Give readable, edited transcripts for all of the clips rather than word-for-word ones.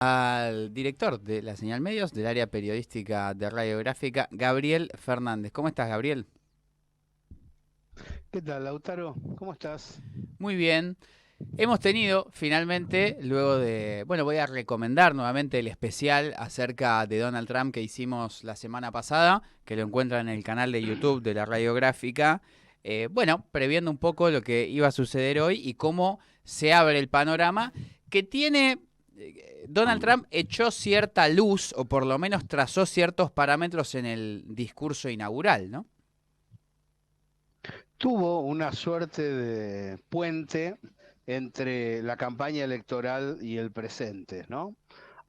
Al director de la Señal Medios del área periodística de Radiográfica, Gabriel Fernández. ¿Cómo estás, Gabriel? ¿Qué tal, Lautaro? ¿Cómo estás? Muy bien. Hemos tenido finalmente, luego de, bueno, voy a recomendar nuevamente el especial acerca de Donald Trump que hicimos la semana pasada, que lo encuentran en el canal de YouTube de la Radiográfica. Bueno, previendo un poco lo que iba a suceder hoy y cómo se abre el panorama que tiene. Donald Trump echó cierta luz, o por lo menos trazó ciertos parámetros en el discurso inaugural, ¿no? Tuvo una suerte de puente entre la campaña electoral y el presente, ¿no?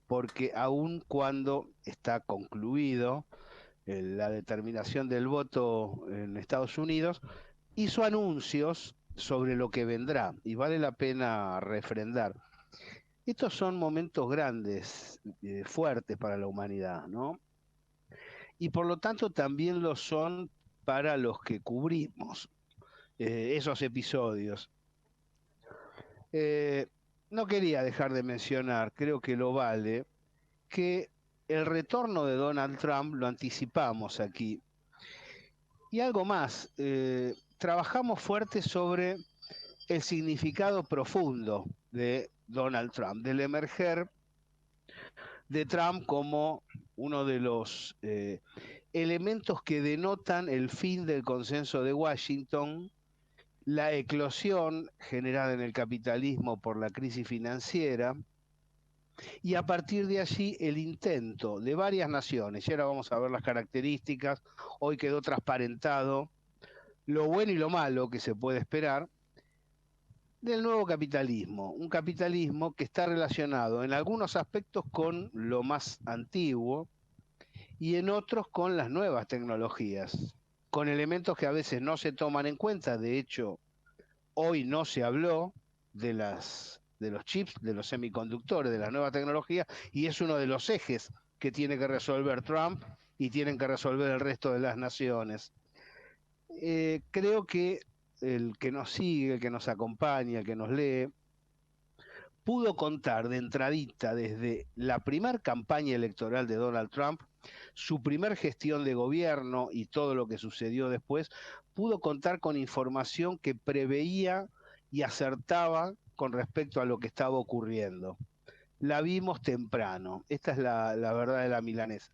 Porque aun cuando está concluido la determinación del voto en Estados Unidos, hizo anuncios sobre lo que vendrá y vale la pena refrendar. Estos son momentos grandes, fuertes para la humanidad, ¿no? Y por lo tanto también lo son para los que cubrimos esos episodios. Eh, no quería dejar de mencionar, creo que lo vale, que el retorno de Donald Trump lo anticipamos aquí. Y algo más, trabajamos fuerte sobre el significado profundo de Donald Trump, del emerger de Trump como uno de los elementos que denotan el fin del consenso de Washington, la eclosión generada en el capitalismo por la crisis financiera y a partir de allí el intento de varias naciones, y ahora vamos a ver las características, hoy quedó transparentado lo bueno y lo malo que se puede esperar del nuevo capitalismo, un capitalismo que está relacionado en algunos aspectos con lo más antiguo y en otros con las nuevas tecnologías, con elementos que a veces no se toman en cuenta, de hecho hoy no se habló de los chips, de los semiconductores, de las nuevas tecnologías, y es uno de los ejes que tiene que resolver Trump y tienen que resolver el resto de las naciones. Creo que el que nos sigue, el que nos acompaña, el que nos lee, pudo contar de entradita desde la primer campaña electoral de Donald Trump, su primer gestión de gobierno y todo lo que sucedió después, pudo contar con información que preveía y acertaba con respecto a lo que estaba ocurriendo. La vimos temprano, esta es la verdad de la milanesa.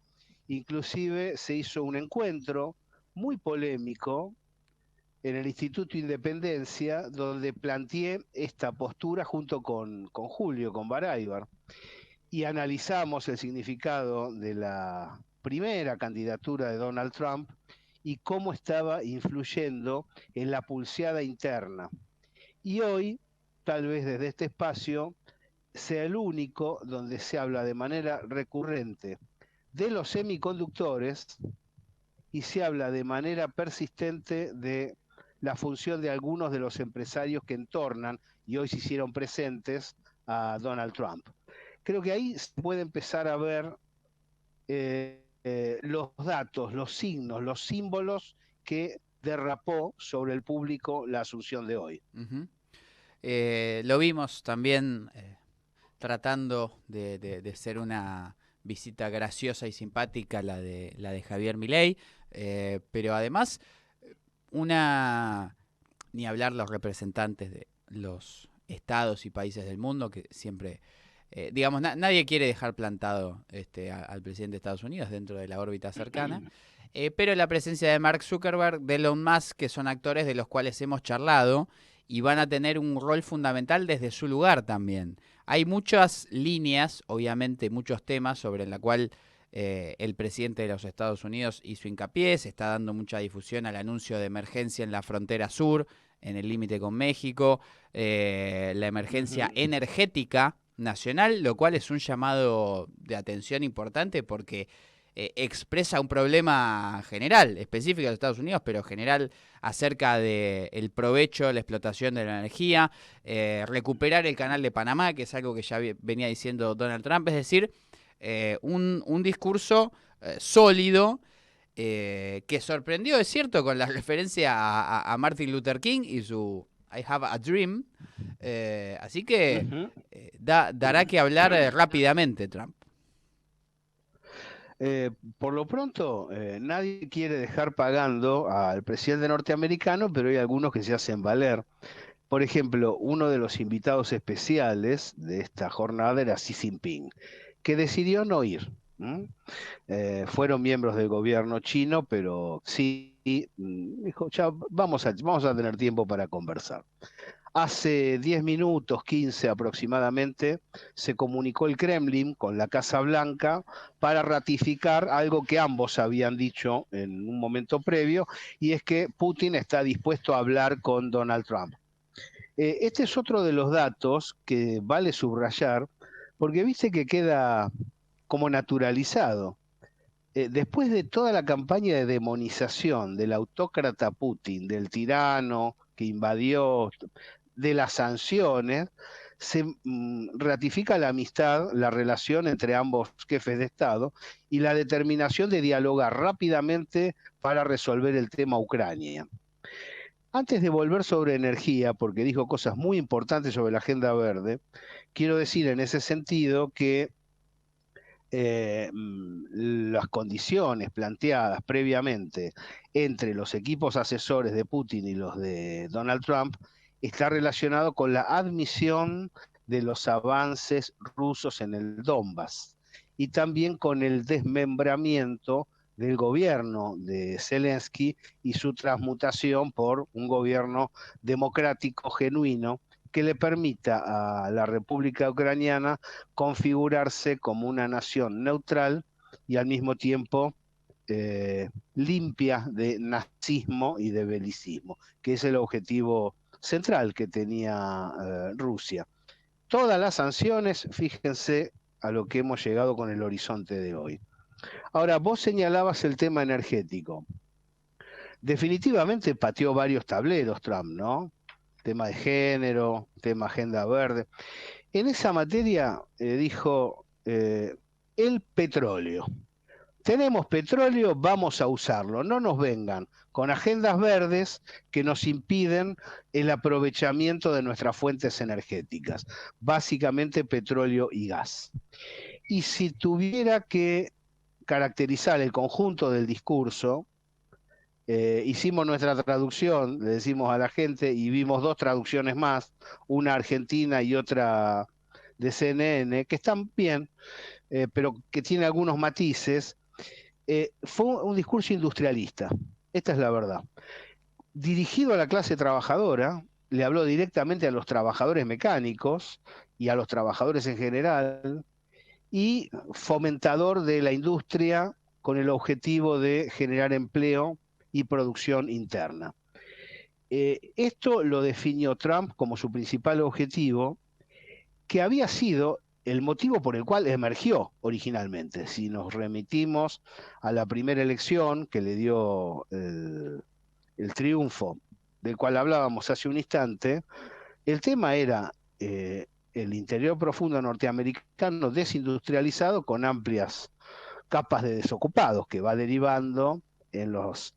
Inclusive se hizo un encuentro muy polémico en el Instituto Independencia, donde planteé esta postura junto con Julio, con Baraybar, y analizamos el significado de la primera candidatura de Donald Trump y cómo estaba influyendo en la pulseada interna. Y hoy, tal vez desde este espacio, sea el único donde se habla de manera recurrente de los semiconductores y se habla de manera persistente de la función de algunos de los empresarios que entornan y hoy se hicieron presentes a Donald Trump. Creo que ahí se puede empezar a ver los datos, los signos, los símbolos que derrapó sobre el público la asunción de hoy. Ujú. Lo vimos también tratando de ser una visita graciosa y simpática la de Javier Milei, pero además una, ni hablar los representantes de los estados y países del mundo que siempre, digamos, nadie quiere dejar plantado al presidente de Estados Unidos dentro de la órbita cercana. Pero la presencia de Mark Zuckerberg, de Elon Musk, que son actores de los cuales hemos charlado y van a tener un rol fundamental desde su lugar también. Hay muchas líneas, obviamente muchos temas sobre la cual el presidente de los Estados Unidos hizo hincapié, se está dando mucha difusión al anuncio de emergencia en la frontera sur, en el límite con México, la emergencia energética nacional, lo cual es un llamado de atención importante porque expresa un problema general, específico de los Estados Unidos, pero general acerca del provecho, la explotación de la energía, recuperar el canal de Panamá, que es algo que ya venía diciendo Donald Trump, es decir, un discurso sólido que sorprendió, es cierto, con la referencia a Martin Luther King y su I have a dream. Así que Ujú. dará que hablar rápidamente Trump. Por lo pronto, nadie quiere dejar pagando al presidente norteamericano, pero hay algunos que se hacen valer. Por ejemplo, uno de los invitados especiales de esta jornada era Xi Jinping, que decidió no ir. Fueron miembros del gobierno chino, pero sí dijo, ya vamos a tener tiempo para conversar. Hace 10 minutos, 15 aproximadamente, se comunicó el Kremlin con la Casa Blanca para ratificar algo que ambos habían dicho en un momento previo, y es que Putin está dispuesto a hablar con Donald Trump. Este es otro de los datos que vale subrayar, porque viste que queda como naturalizado. Después de toda la campaña de demonización del autócrata Putin, del tirano que invadió, de las sanciones, se ratifica la amistad, la relación entre ambos jefes de Estado y la determinación de dialogar rápidamente para resolver el tema Ucrania. Antes de volver sobre energía, porque dijo cosas muy importantes sobre la agenda verde, quiero decir en ese sentido que las condiciones planteadas previamente entre los equipos asesores de Putin y los de Donald Trump está relacionado con la admisión de los avances rusos en el Donbass y también con el desmembramiento del gobierno de Zelensky y su transmutación por un gobierno democrático genuino que le permita a la República Ucraniana configurarse como una nación neutral y al mismo tiempo limpia de nazismo y de belicismo, que es el objetivo central que tenía Rusia. Todas las sanciones, fíjense a lo que hemos llegado con el horizonte de hoy. Ahora, vos señalabas el tema energético. Definitivamente pateó varios tableros Trump, ¿no? Tema de género, tema agenda verde. En esa materia dijo el petróleo. Tenemos petróleo, vamos a usarlo. No nos vengan con agendas verdes que nos impiden el aprovechamiento de nuestras fuentes energéticas, básicamente petróleo y gas. Y si tuviera que caracterizar el conjunto del discurso, hicimos nuestra traducción, le decimos a la gente, y vimos dos traducciones más, una argentina y otra de CNN, que están bien, pero que tiene algunos matices. Fue un discurso industrialista, esta es la verdad. Dirigido a la clase trabajadora, le habló directamente a los trabajadores mecánicos y a los trabajadores en general, y fomentador de la industria con el objetivo de generar empleo y producción interna. Esto lo definió Trump como su principal objetivo, que había sido el motivo por el cual emergió originalmente. Si nos remitimos a la primera elección que le dio el triunfo del cual hablábamos hace un instante, el tema era el interior profundo norteamericano desindustrializado con amplias capas de desocupados que va derivando en los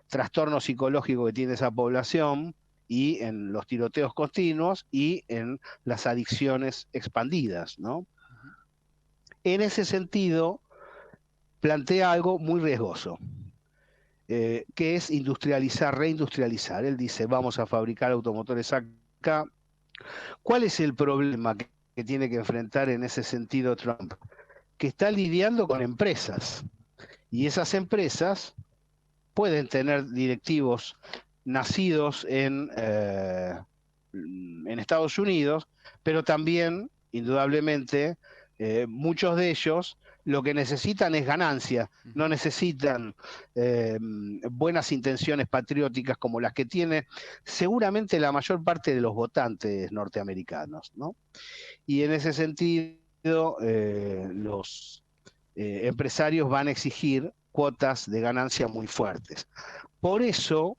trastornos psicológicos que tiene esa población y en los tiroteos continuos y en las adicciones expandidas, ¿no? En ese sentido, plantea algo muy riesgoso, que es industrializar, reindustrializar. Él dice, vamos a fabricar automotores acá. ¿Cuál es el problema que tiene que enfrentar en ese sentido Trump? Que está lidiando con empresas, y esas empresas pueden tener directivos nacidos en Estados Unidos, pero también, indudablemente, muchos de ellos lo que necesitan es ganancia, no necesitan buenas intenciones patrióticas como las que tiene seguramente la mayor parte de los votantes norteamericanos, ¿no? Y en ese sentido, los empresarios van a exigir cuotas de ganancia muy fuertes. Por eso,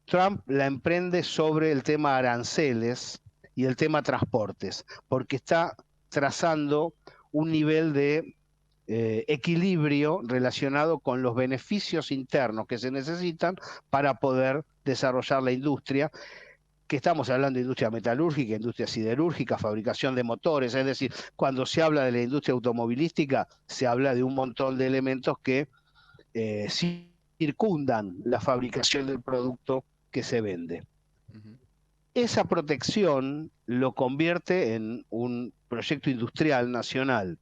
Trump la emprende sobre el tema aranceles y el tema transportes, porque está trazando un nivel de equilibrio relacionado con los beneficios internos que se necesitan para poder desarrollar la industria, que estamos hablando de industria metalúrgica, industria siderúrgica, fabricación de motores, es decir, cuando se habla de la industria automovilística, se habla de un montón de elementos que circundan la fabricación del producto que se vende. Ujú. Esa protección lo convierte en un proyecto industrial nacional.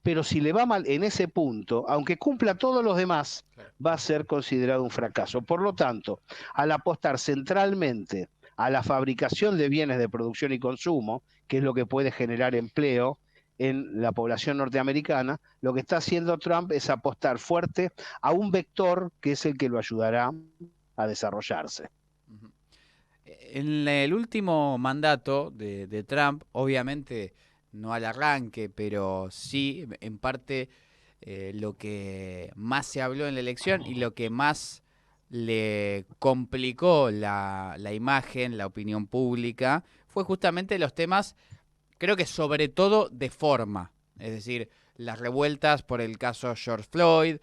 Pero si le va mal en ese punto, aunque cumpla todos los demás, Claro. va a ser considerado un fracaso. Por lo tanto, al apostar centralmente a la fabricación de bienes de producción y consumo, que es lo que puede generar empleo en la población norteamericana, lo que está haciendo Trump es apostar fuerte a un vector que es el que lo ayudará a desarrollarse. Ujú. En el último mandato de Trump, obviamente no al arranque, pero sí en parte lo que más se habló en la elección y lo que más le complicó la imagen, la opinión pública, fue justamente los temas, creo que sobre todo de forma, es decir, las revueltas por el caso George Floyd,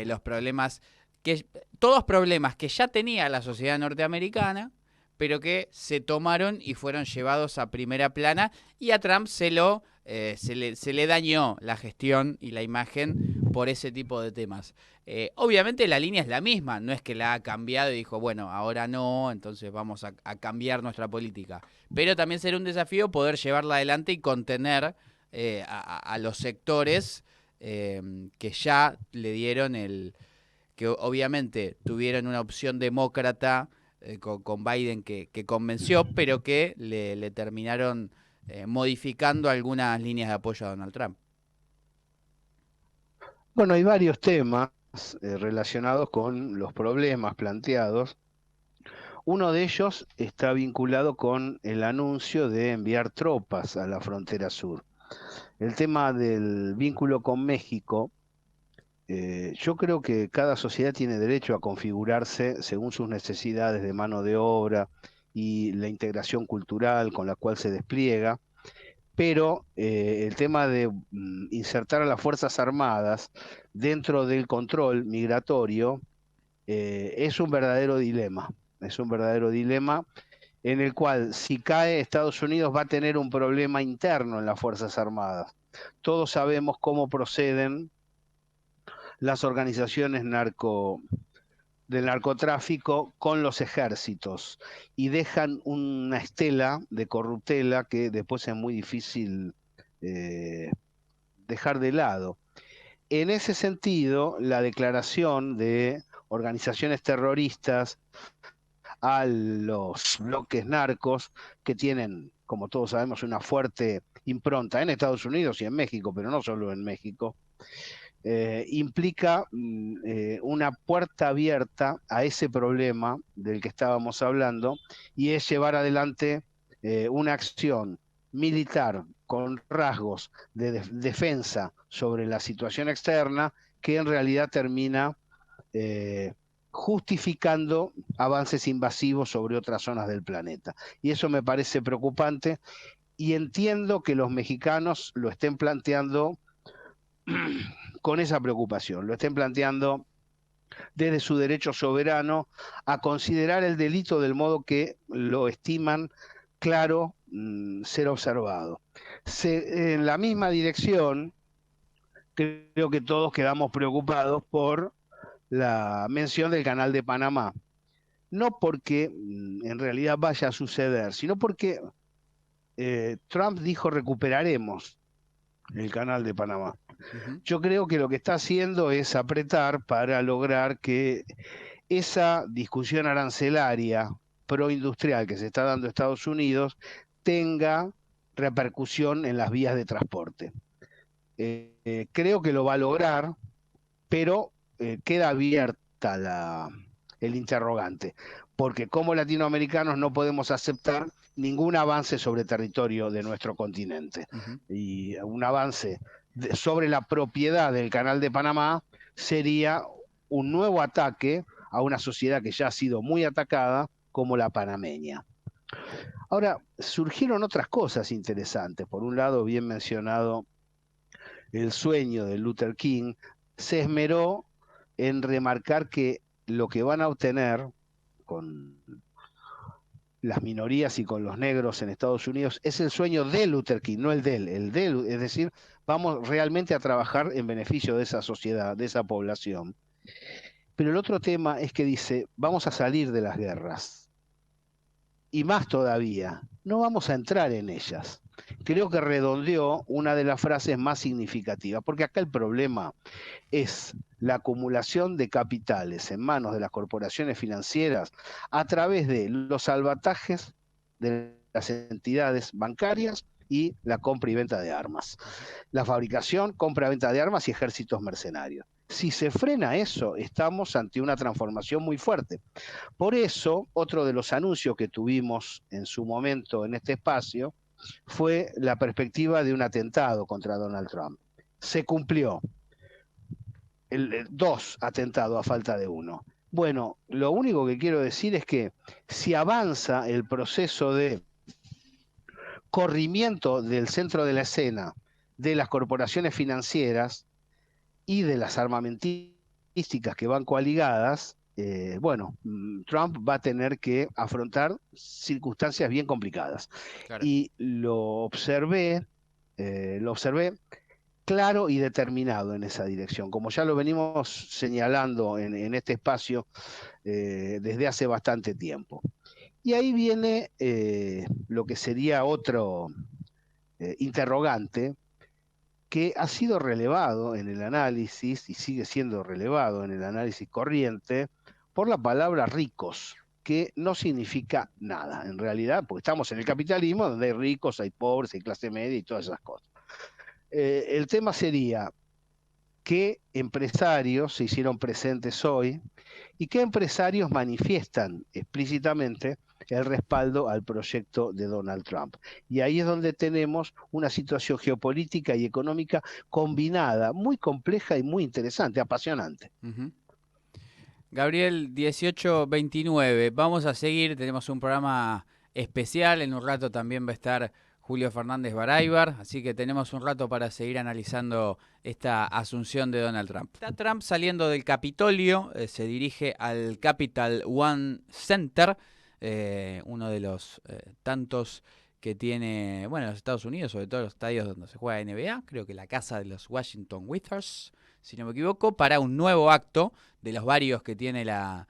los problemas, que, todos problemas que ya tenía la sociedad norteamericana, pero que se tomaron y fueron llevados a primera plana y a Trump se le dañó la gestión y la imagen por ese tipo de temas. Obviamente la línea es la misma, no es que la ha cambiado y dijo, bueno, ahora no, entonces vamos a cambiar nuestra política. Pero también será un desafío poder llevarla adelante y contener a los sectores que ya le dieron que obviamente tuvieron una opción demócrata con Biden que convenció, pero que le terminaron modificando algunas líneas de apoyo a Donald Trump. Bueno, hay varios temas relacionados con los problemas planteados. Uno de ellos está vinculado con el anuncio de enviar tropas a la frontera sur. El tema del vínculo con México, yo creo que cada sociedad tiene derecho a configurarse según sus necesidades de mano de obra y la integración cultural con la cual se despliega, pero el tema de insertar a las Fuerzas Armadas dentro del control migratorio es un verdadero dilema. Es un verdadero dilema en el cual si cae Estados Unidos va a tener un problema interno en las Fuerzas Armadas. Todos sabemos cómo proceden las organizaciones del narcotráfico con los ejércitos y dejan una estela de corruptela que después es muy difícil eh, dejar de lado. En ese sentido, la declaración de organizaciones terroristas a los bloques narcos que tienen, como todos sabemos, una fuerte impronta en Estados Unidos y en México, pero no solo en México, implica una puerta abierta a ese problema del que estábamos hablando y es llevar adelante una acción militar con rasgos de defensa sobre la situación externa que en realidad termina eh, justificando avances invasivos sobre otras zonas del planeta. Y eso me parece preocupante y entiendo que los mexicanos lo estén planteando con esa preocupación, lo estén planteando desde su derecho soberano a considerar el delito del modo que lo estiman claro ser observado. En la misma dirección, creo que todos quedamos preocupados por la mención del Canal de Panamá. No porque en realidad vaya a suceder, sino porque Trump dijo recuperaremos el Canal de Panamá. Ujú. Yo creo que lo que está haciendo es apretar para lograr que esa discusión arancelaria proindustrial que se está dando en Estados Unidos tenga repercusión en las vías de transporte. Creo que lo va a lograr, pero queda abierta el interrogante, porque como latinoamericanos no podemos aceptar ningún avance sobre territorio de nuestro continente. Ujú. Y un avance sobre la propiedad del Canal de Panamá sería un nuevo ataque a una sociedad que ya ha sido muy atacada como la panameña. Ahora, surgieron otras cosas interesantes. Por un lado, bien mencionado el sueño de Luther King, se esmeró en remarcar que lo que van a obtener con las minorías y con los negros en Estados Unidos, es el sueño de Luther King, no el de, es decir, vamos realmente a trabajar en beneficio de esa sociedad, de esa población. Pero el otro tema es que dice, vamos a salir de las guerras. Y más todavía, no vamos a entrar en ellas. Creo que redondeó una de las frases más significativas, porque acá el problema es la acumulación de capitales en manos de las corporaciones financieras a través de los salvatajes de las entidades bancarias y la compra y venta de armas. La fabricación, compra, venta de armas y ejércitos mercenarios. Si se frena eso, estamos ante una transformación muy fuerte. Por eso, otro de los anuncios que tuvimos en su momento en este espacio fue la perspectiva de un atentado contra Donald Trump. Se cumplió. Dos atentados a falta de uno. Bueno, lo único que quiero decir es que si avanza el proceso de corrimiento del centro de la escena de las corporaciones financieras y de las armamentísticas que van coaligadas, bueno, Trump va a tener que afrontar circunstancias bien complicadas. Claro. Y lo observé claro y determinado en esa dirección, como ya lo venimos señalando en este espacio desde hace bastante tiempo. Y ahí viene lo que sería otro interrogante que ha sido relevado en el análisis y sigue siendo relevado en el análisis corriente por la palabra ricos, que no significa nada en realidad, porque estamos en el capitalismo donde hay ricos, hay pobres, hay clase media y todas esas cosas. El tema sería qué empresarios se hicieron presentes hoy y qué empresarios manifiestan explícitamente el respaldo al proyecto de Donald Trump. Y ahí es donde tenemos una situación geopolítica y económica combinada, muy compleja y muy interesante, apasionante. Gabriel, 1829, vamos a seguir, tenemos un programa especial, en un rato también va a estar Julio Fernández Baráibar, así que tenemos un rato para seguir analizando esta asunción de Donald Trump. Está Trump saliendo del Capitolio, se dirige al Capital One Center, uno de los tantos que tiene, bueno, los Estados Unidos, sobre todo los estadios donde se juega NBA, creo que la casa de los Washington Wizards, si no me equivoco, para un nuevo acto de los varios que tiene la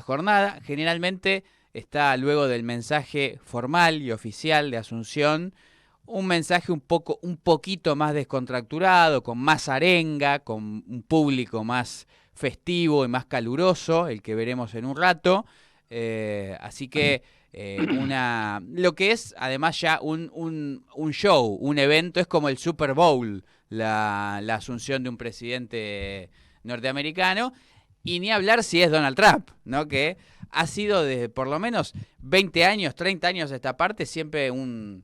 jornada. Generalmente está luego del mensaje formal y oficial de Asunción, un mensaje un poquito más descontracturado, con más arenga, con un público más festivo y más caluroso, el que veremos en un rato. Así que lo que es además ya un show, un evento, es como el Super Bowl, la asunción de un presidente norteamericano. Y ni hablar si es Donald Trump, ¿no? Que ha sido de por lo menos 20 años, 30 años a esta parte, siempre un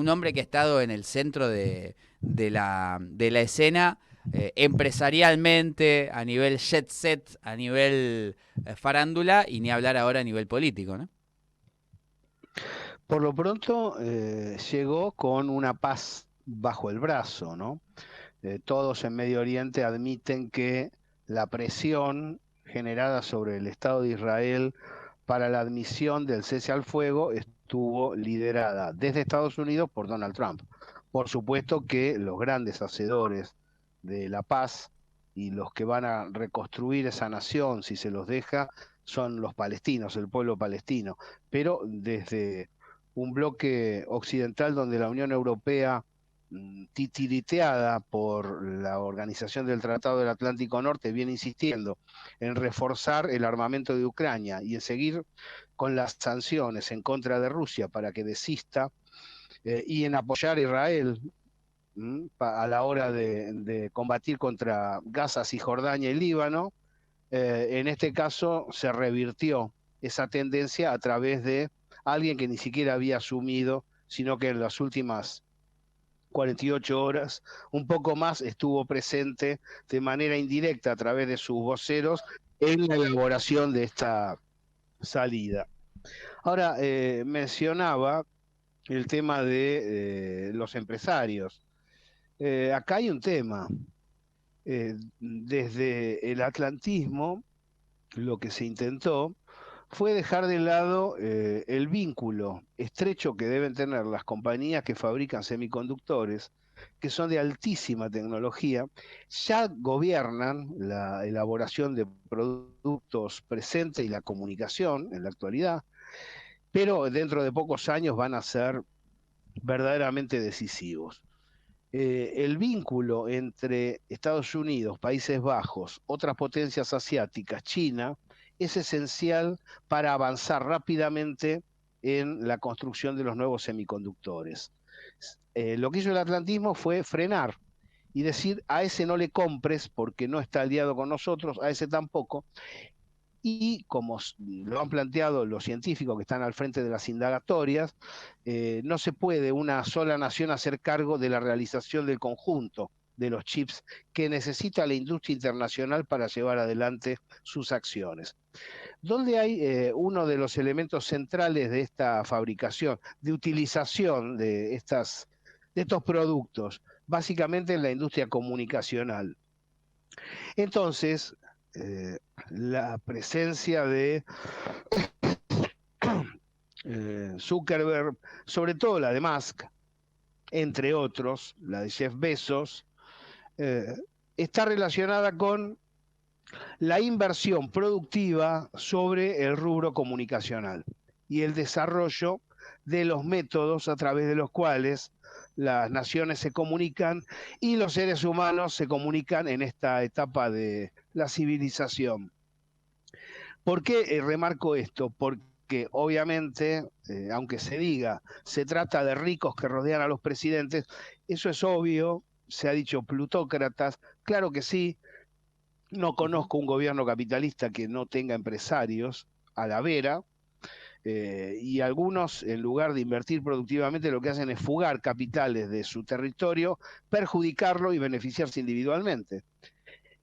hombre que ha estado en el centro de la escena empresarialmente, a nivel jet set, a nivel farándula, y ni hablar ahora a nivel político, ¿no? Por lo pronto llegó con una paz bajo el brazo, ¿no? Todos en Medio Oriente admiten que la presión generada sobre el Estado de Israel para la admisión del cese al fuego estuvo liderada desde Estados Unidos por Donald Trump. Por supuesto que los grandes hacedores de la paz y los que van a reconstruir esa nación, si se los deja, son los palestinos, el pueblo palestino. Pero desde un bloque occidental donde la Unión Europea, titiriteada por la Organización del Tratado del Atlántico Norte, viene insistiendo en reforzar el armamento de Ucrania y en seguir con las sanciones en contra de Rusia para que desista y en apoyar a Israel a la hora de combatir contra Gaza, Cisjordania y Líbano. En este caso se revirtió esa tendencia a través de alguien que ni siquiera había asumido, sino que en las últimas 48 horas, un poco más, estuvo presente de manera indirecta a través de sus voceros en la elaboración de esta salida. Ahora, mencionaba el tema de los empresarios. Acá hay un tema. Desde el atlantismo, lo que se intentó fue dejar de lado el vínculo estrecho que deben tener las compañías que fabrican semiconductores, que son de altísima tecnología, ya gobiernan la elaboración de productos presentes y la comunicación en la actualidad, pero dentro de pocos años van a ser verdaderamente decisivos. El vínculo entre Estados Unidos, Países Bajos, otras potencias asiáticas, China, es esencial para avanzar rápidamente en la construcción de los nuevos semiconductores. Lo que hizo el atlantismo fue frenar y decir, a ese no le compres porque no está aliado con nosotros, a ese tampoco, y como lo han planteado los científicos que están al frente de las indagatorias, no se puede una sola nación hacer cargo de la realización del conjunto de los chips que necesita la industria internacional para llevar adelante sus acciones. ¿Dónde hay uno de los elementos centrales de esta fabricación, de utilización de estos productos? Básicamente en la industria comunicacional. Entonces, la presencia de Zuckerberg, sobre todo la de Musk, entre otros, la de Jeff Bezos, está relacionada con la inversión productiva sobre el rubro comunicacional y el desarrollo de los métodos a través de los cuales las naciones se comunican y los seres humanos se comunican en esta etapa de la civilización. ¿Por qué remarco esto? Porque obviamente, aunque se diga, se trata de ricos que rodean a los presidentes, eso es obvio, se ha dicho plutócratas, claro que sí, no conozco un gobierno capitalista que no tenga empresarios a la vera, y algunos, en lugar de invertir productivamente, lo que hacen es fugar capitales de su territorio, perjudicarlo y beneficiarse individualmente.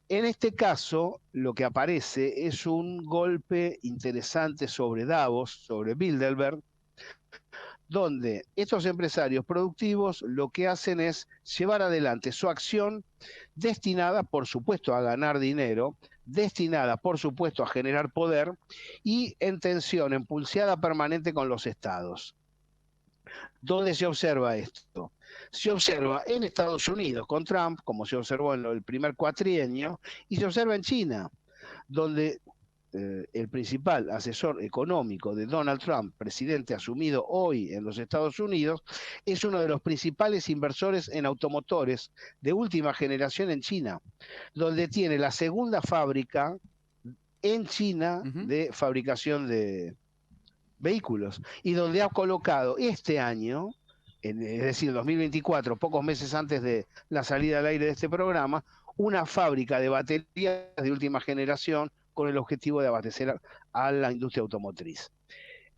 En este caso, lo que aparece es un golpe interesante sobre Davos, sobre Bilderberg, donde estos empresarios productivos lo que hacen es llevar adelante su acción destinada, por supuesto, a ganar dinero, destinada, por supuesto, a generar poder y en tensión, en pulseada permanente con los estados. ¿Dónde se observa esto? Se observa en Estados Unidos con Trump, como se observó en el primer cuatrienio, y se observa en China, donde el principal asesor económico de Donald Trump, presidente asumido hoy en los Estados Unidos, es uno de los principales inversores en automotores de última generación en China, donde tiene la segunda fábrica en China de fabricación de vehículos y donde ha colocado este año, es decir, 2024, pocos meses antes de la salida al aire de este programa, una fábrica de baterías de última generación con el objetivo de abastecer a la industria automotriz.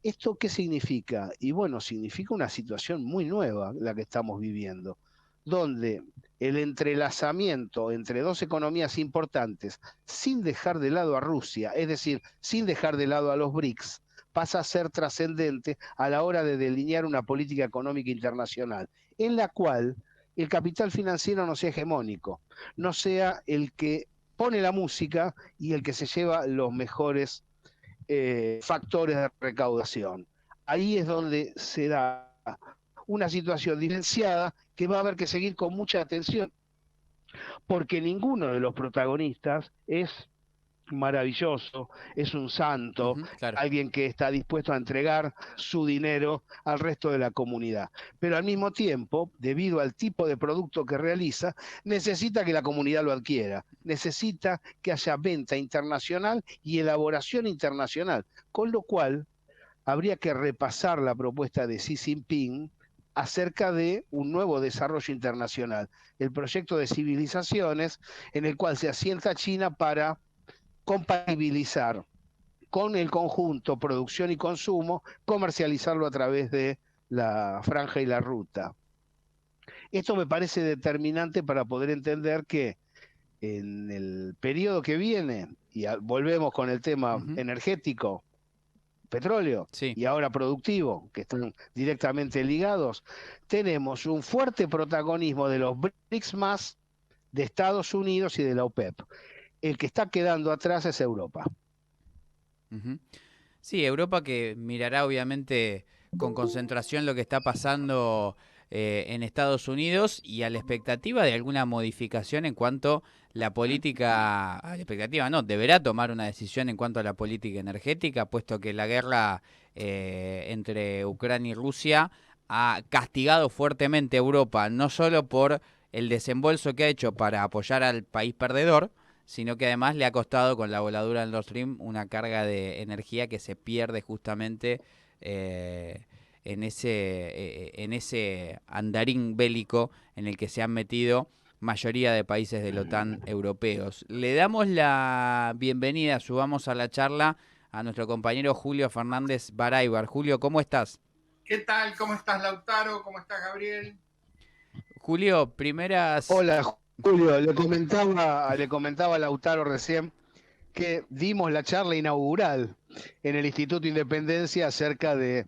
¿Esto qué significa? Y bueno, significa una situación muy nueva la que estamos viviendo, donde el entrelazamiento entre dos economías importantes, sin dejar de lado a Rusia, es decir, sin dejar de lado a los BRICS, pasa a ser trascendente a la hora de delinear una política económica internacional, en la cual el capital financiero no sea hegemónico, no sea el que pone la música y el que se lleva los mejores factores de recaudación. Ahí es donde se da una situación diferenciada que va a haber que seguir con mucha atención, porque ninguno de los protagonistas es maravilloso, es un santo, claro. alguien que está dispuesto a entregar su dinero al resto de la comunidad. Pero al mismo tiempo, debido al tipo de producto que realiza, necesita que la comunidad lo adquiera, necesita que haya venta internacional y elaboración internacional, con lo cual habría que repasar la propuesta de Xi Jinping acerca de un nuevo desarrollo internacional, el proyecto de civilizaciones en el cual se asienta China para compatibilizar con el conjunto producción y consumo, comercializarlo a través de la franja y la ruta. Esto me parece determinante para poder entender que en el periodo que viene, y volvemos con el tema energético, petróleo, sí, y ahora productivo, que están directamente ligados, tenemos un fuerte protagonismo de los BRICS más, de Estados Unidos y de la OPEP. El que está quedando atrás es Europa. Sí, Europa que mirará obviamente con concentración lo que está pasando en Estados Unidos y a la expectativa de alguna modificación en cuanto la política, a la expectativa no, deberá tomar una decisión en cuanto a la política energética, puesto que la guerra entre Ucrania y Rusia ha castigado fuertemente a Europa, no solo por el desembolso que ha hecho para apoyar al país perdedor, sino que además le ha costado con la voladura del Nord Stream una carga de energía que se pierde justamente eh, en ese andarín bélico en el que se han metido mayoría de países de la OTAN europeos. Le damos la bienvenida, subamos a la charla a nuestro compañero Julio Fernández Baraybar. Julio, ¿cómo estás? ¿Qué tal? ¿Cómo estás, Lautaro? ¿Cómo estás, Gabriel? Julio, primeras... Hola Julio, le comentaba a Lautaro recién que dimos la charla inaugural en el Instituto Independencia acerca de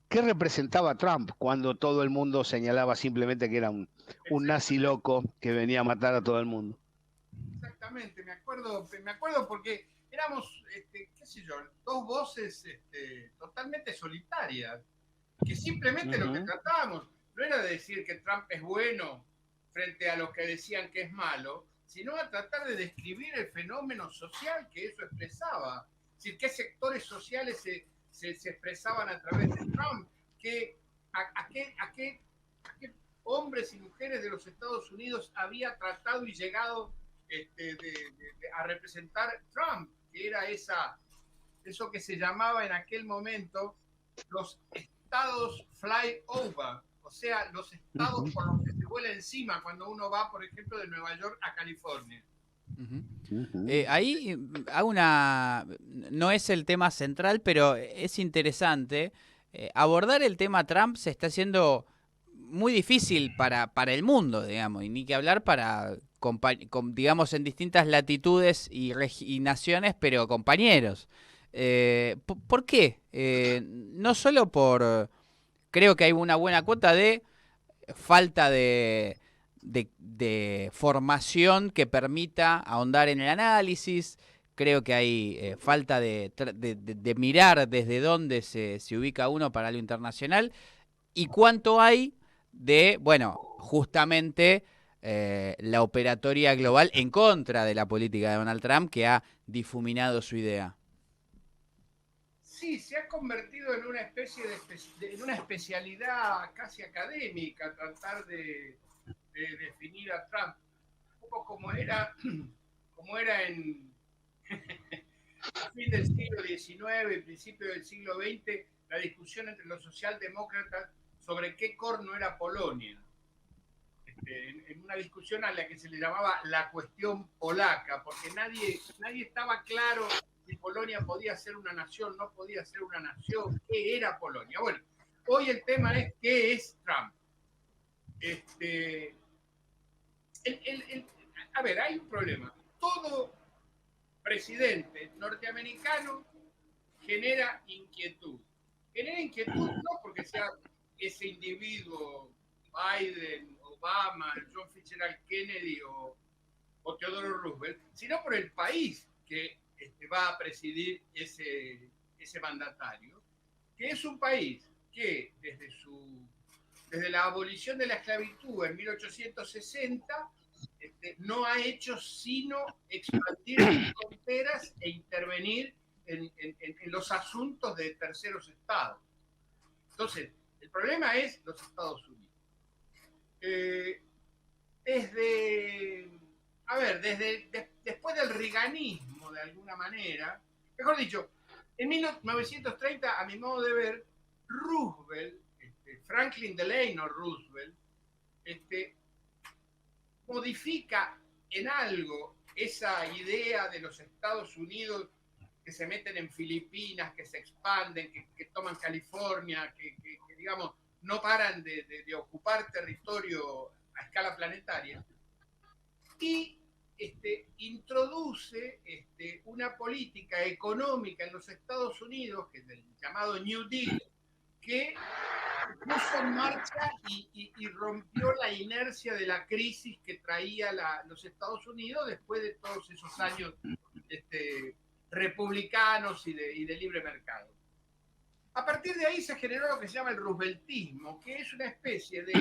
qué representaba Trump cuando todo el mundo señalaba simplemente que era un nazi loco que venía a matar a todo el mundo. Exactamente, me acuerdo porque éramos, qué sé yo, dos voces totalmente solitarias, que simplemente lo que tratábamos no era de decir que Trump es bueno frente a los que decían que es malo, sino a tratar de describir el fenómeno social que eso expresaba. Es decir, qué sectores sociales se expresaban a través de Trump, a qué hombres y mujeres de los Estados Unidos había tratado y llegado a representar Trump, que era eso que se llamaba en aquel momento los estados flyover, o sea, los estados por los que se vuela encima cuando uno va, por ejemplo, de Nueva York a California. Ahí hago una... No es el tema central, pero es interesante. Abordar el tema Trump se está haciendo muy difícil para el mundo, digamos, y ni que hablar para, digamos, en distintas latitudes y naciones, pero compañeros. ¿Por qué? No solo por... Creo que hay una buena cuota de falta de formación que permita ahondar en el análisis. Creo que hay falta de mirar desde dónde se ubica uno para lo internacional. Y cuánto hay de, bueno, justamente la operatoria global en contra de la política de Donald Trump que ha difuminado su idea. Sí, se ha convertido en una especie en una especialidad casi académica, tratar de definir a Trump, un poco como era en a fin del siglo XIX y principio del siglo XX, la discusión entre los socialdemócratas sobre qué corno era Polonia. En una discusión a la que se le llamaba la cuestión polaca, porque nadie estaba claro si Polonia podía ser una nación, no podía ser una nación, qué era Polonia. Bueno, hoy el tema es qué es Trump. A ver, hay un problema. Todo presidente norteamericano genera inquietud. Genera inquietud no porque sea ese individuo, Biden, Obama, John Fitzgerald Kennedy o Theodore Roosevelt, sino por el país que va a presidir ese mandatario, que es un país que desde la abolición de la esclavitud en 1860 no ha hecho sino expandir sus fronteras e intervenir en los asuntos de terceros estados. Entonces, el problema es los Estados Unidos. Después del reaganismo, de alguna manera, mejor dicho, en 1930, a mi modo de ver, Roosevelt, Franklin Delano Roosevelt, modifica en algo esa idea de los Estados Unidos que se meten en Filipinas, que se expanden, que toman California, que digamos, no paran de ocupar territorio a escala planetaria, y introduce una política económica en los Estados Unidos, que es el llamado New Deal, que puso en marcha y rompió la inercia de la crisis que traía los Estados Unidos después de todos esos años republicanos y de libre mercado. A partir de ahí se generó lo que se llama el rooseveltismo, que es una especie de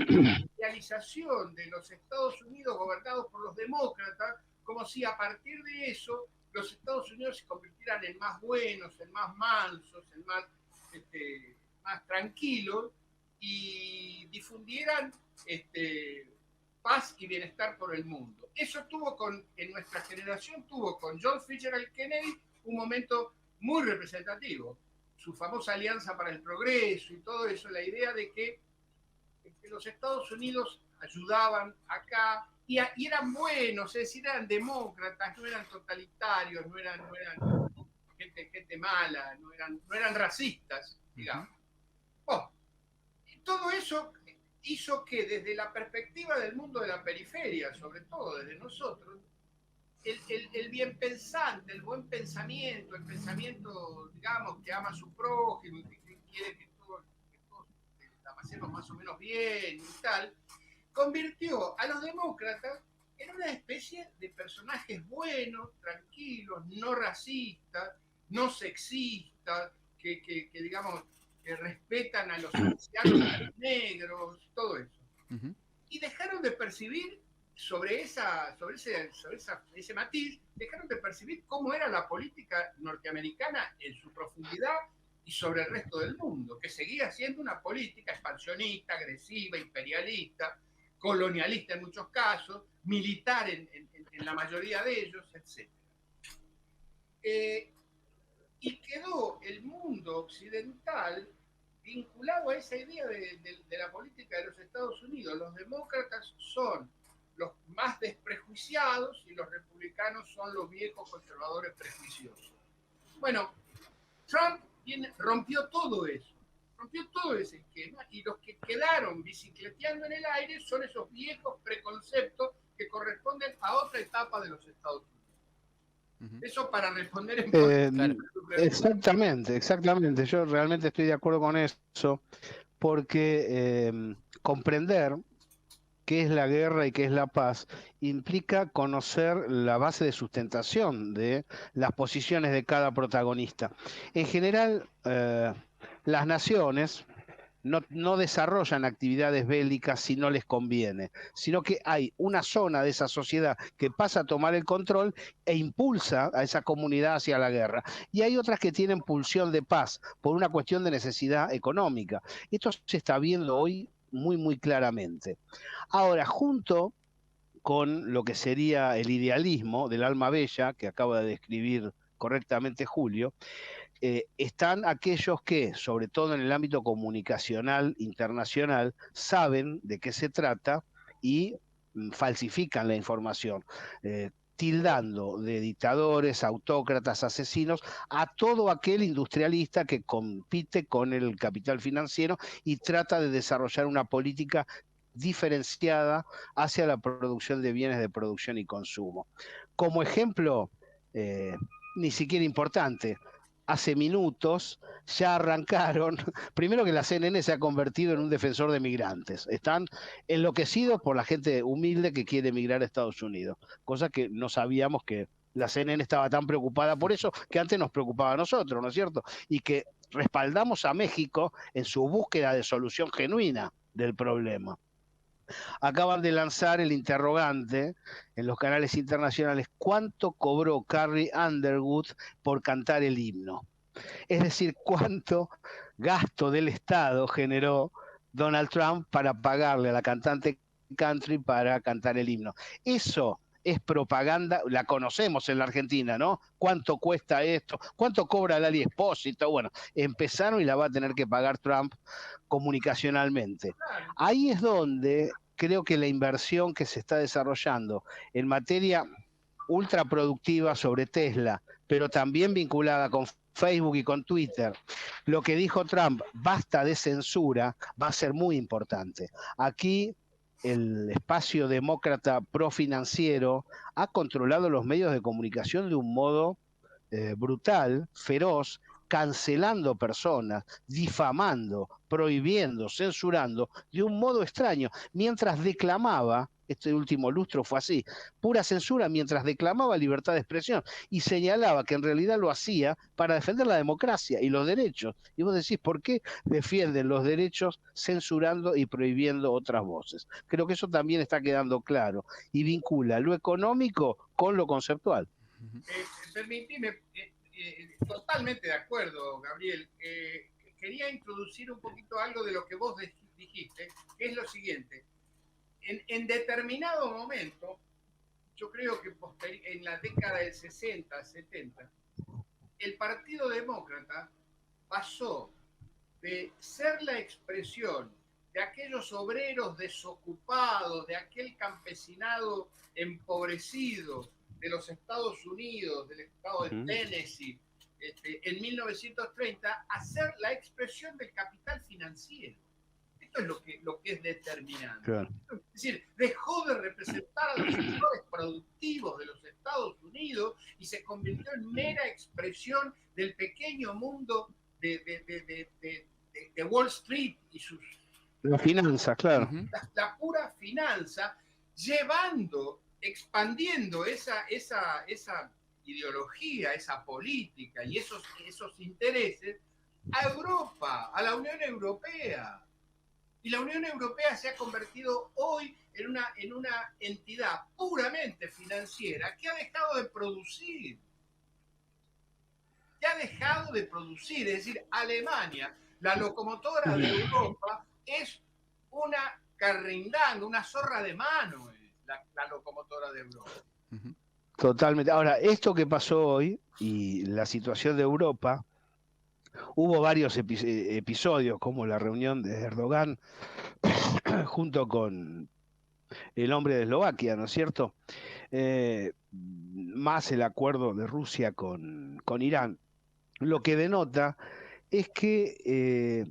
idealización de los Estados Unidos gobernados por los demócratas, como si a partir de eso los Estados Unidos se convirtieran en más buenos, en más mansos, en más tranquilos, y difundieran paz y bienestar por el mundo. Eso en nuestra generación tuvo con John Fitzgerald Kennedy un momento muy representativo. Su famosa Alianza para el Progreso y todo eso, la idea de que los Estados Unidos ayudaban acá y eran buenos, es decir, eran demócratas, no eran totalitarios, no eran gente mala, no eran racistas, digamos. Bueno, todo eso hizo que desde la perspectiva del mundo de la periferia, sobre todo desde nosotros, el bien pensante, el buen pensamiento, el pensamiento, digamos, que ama a su prójimo, que quiere que todos la pasemos más o menos bien y tal, convirtió a los demócratas en una especie de personajes buenos, tranquilos, no racistas, no sexistas, que digamos, que respetan a los ancianos, a los negros, todo eso. Uh-huh. Y dejaron de percibir sobre ese matiz, dejaron de percibir cómo era la política norteamericana en su profundidad y sobre el resto del mundo, que seguía siendo una política expansionista, agresiva, imperialista, colonialista en muchos casos, militar en la mayoría de ellos, etc. Y quedó el mundo occidental vinculado a esa idea de la política de los Estados Unidos. Los demócratas son los más desprejuiciados y los republicanos son los viejos conservadores prejuiciosos. Bueno, Trump rompió todo eso, rompió todo ese esquema, y los que quedaron bicicleteando en el aire son esos viejos preconceptos que corresponden a otra etapa de los Estados Unidos. Uh-huh. Eso para responder en Exactamente. Yo realmente estoy de acuerdo con eso, porque comprender qué es la guerra y qué es la paz implica conocer la base de sustentación de las posiciones de cada protagonista. En general, las naciones no desarrollan actividades bélicas si no les conviene, sino que hay una zona de esa sociedad que pasa a tomar el control e impulsa a esa comunidad hacia la guerra. Y hay otras que tienen pulsión de paz por una cuestión de necesidad económica. Esto se está viendo hoy muy claramente. Ahora, junto con lo que sería el idealismo del alma bella, que acaba de describir correctamente Julio, están aquellos que, sobre todo en el ámbito comunicacional internacional, saben de qué se trata y falsifican la información, tildando de dictadores, autócratas, asesinos a todo aquel industrialista que compite con el capital financiero y trata de desarrollar una política diferenciada hacia la producción de bienes de producción y consumo. Como ejemplo, ni siquiera importante, hace minutos ya arrancaron, primero que la CNN se ha convertido en un defensor de migrantes, están enloquecidos por la gente humilde que quiere emigrar a Estados Unidos, cosa que no sabíamos que la CNN estaba tan preocupada por eso, que antes nos preocupaba a nosotros, ¿no es cierto? Y que respaldamos a México en su búsqueda de solución genuina del problema. Acaban de lanzar el interrogante en los canales internacionales: ¿cuánto cobró Carrie Underwood por cantar el himno? Es decir, ¿cuánto gasto del Estado generó Donald Trump para pagarle a la cantante country para cantar el himno? Eso es propaganda, la conocemos en la Argentina, ¿no? ¿Cuánto cuesta esto? ¿Cuánto cobra Lali Espósito? Bueno, empezaron y la va a tener que pagar Trump comunicacionalmente. Ahí es donde creo que la inversión que se está desarrollando en materia ultraproductiva sobre Tesla, pero también vinculada con Facebook y con Twitter, lo que dijo Trump, basta de censura, va a ser muy importante. Aquí el espacio demócrata profinanciero ha controlado los medios de comunicación de un modo brutal, feroz, cancelando personas, difamando, prohibiendo, censurando de un modo extraño, mientras declamaba este último lustro fue así, pura censura mientras declamaba libertad de expresión y señalaba que en realidad lo hacía para defender la democracia y los derechos. Y vos decís, ¿por qué defienden los derechos censurando y prohibiendo otras voces? Creo que eso también está quedando claro y vincula lo económico con lo conceptual. Permitime, totalmente de acuerdo, Gabriel. Quería introducir un poquito algo de lo que vos dijiste, que es lo siguiente. En determinado momento, yo creo que en la década del 60, 70, el Partido Demócrata pasó de ser la expresión de aquellos obreros desocupados, de aquel campesinado empobrecido de los Estados Unidos, del estado de Tennessee, en 1930, a ser la expresión del capital financiero. Esto es lo que es determinante. Claro. Es decir, dejó de representar a los sectores productivos de los Estados Unidos y se convirtió en mera expresión del pequeño mundo de Wall Street y sus... La finanza, claro. La pura finanza, expandiendo esa ideología, esa política y esos intereses a Europa, a la Unión Europea. Y la Unión Europea se ha convertido hoy en una entidad puramente financiera que ha dejado de producir. Es decir, Alemania, la locomotora de Europa, es una carrindanga, una zorra de mano, la locomotora de Europa. Totalmente. Ahora, esto que pasó hoy y la situación de Europa, hubo varios episodios, como la reunión de Erdogan junto con el hombre de Eslovaquia, ¿no es cierto? Más el acuerdo de Rusia con Irán. Lo que denota es que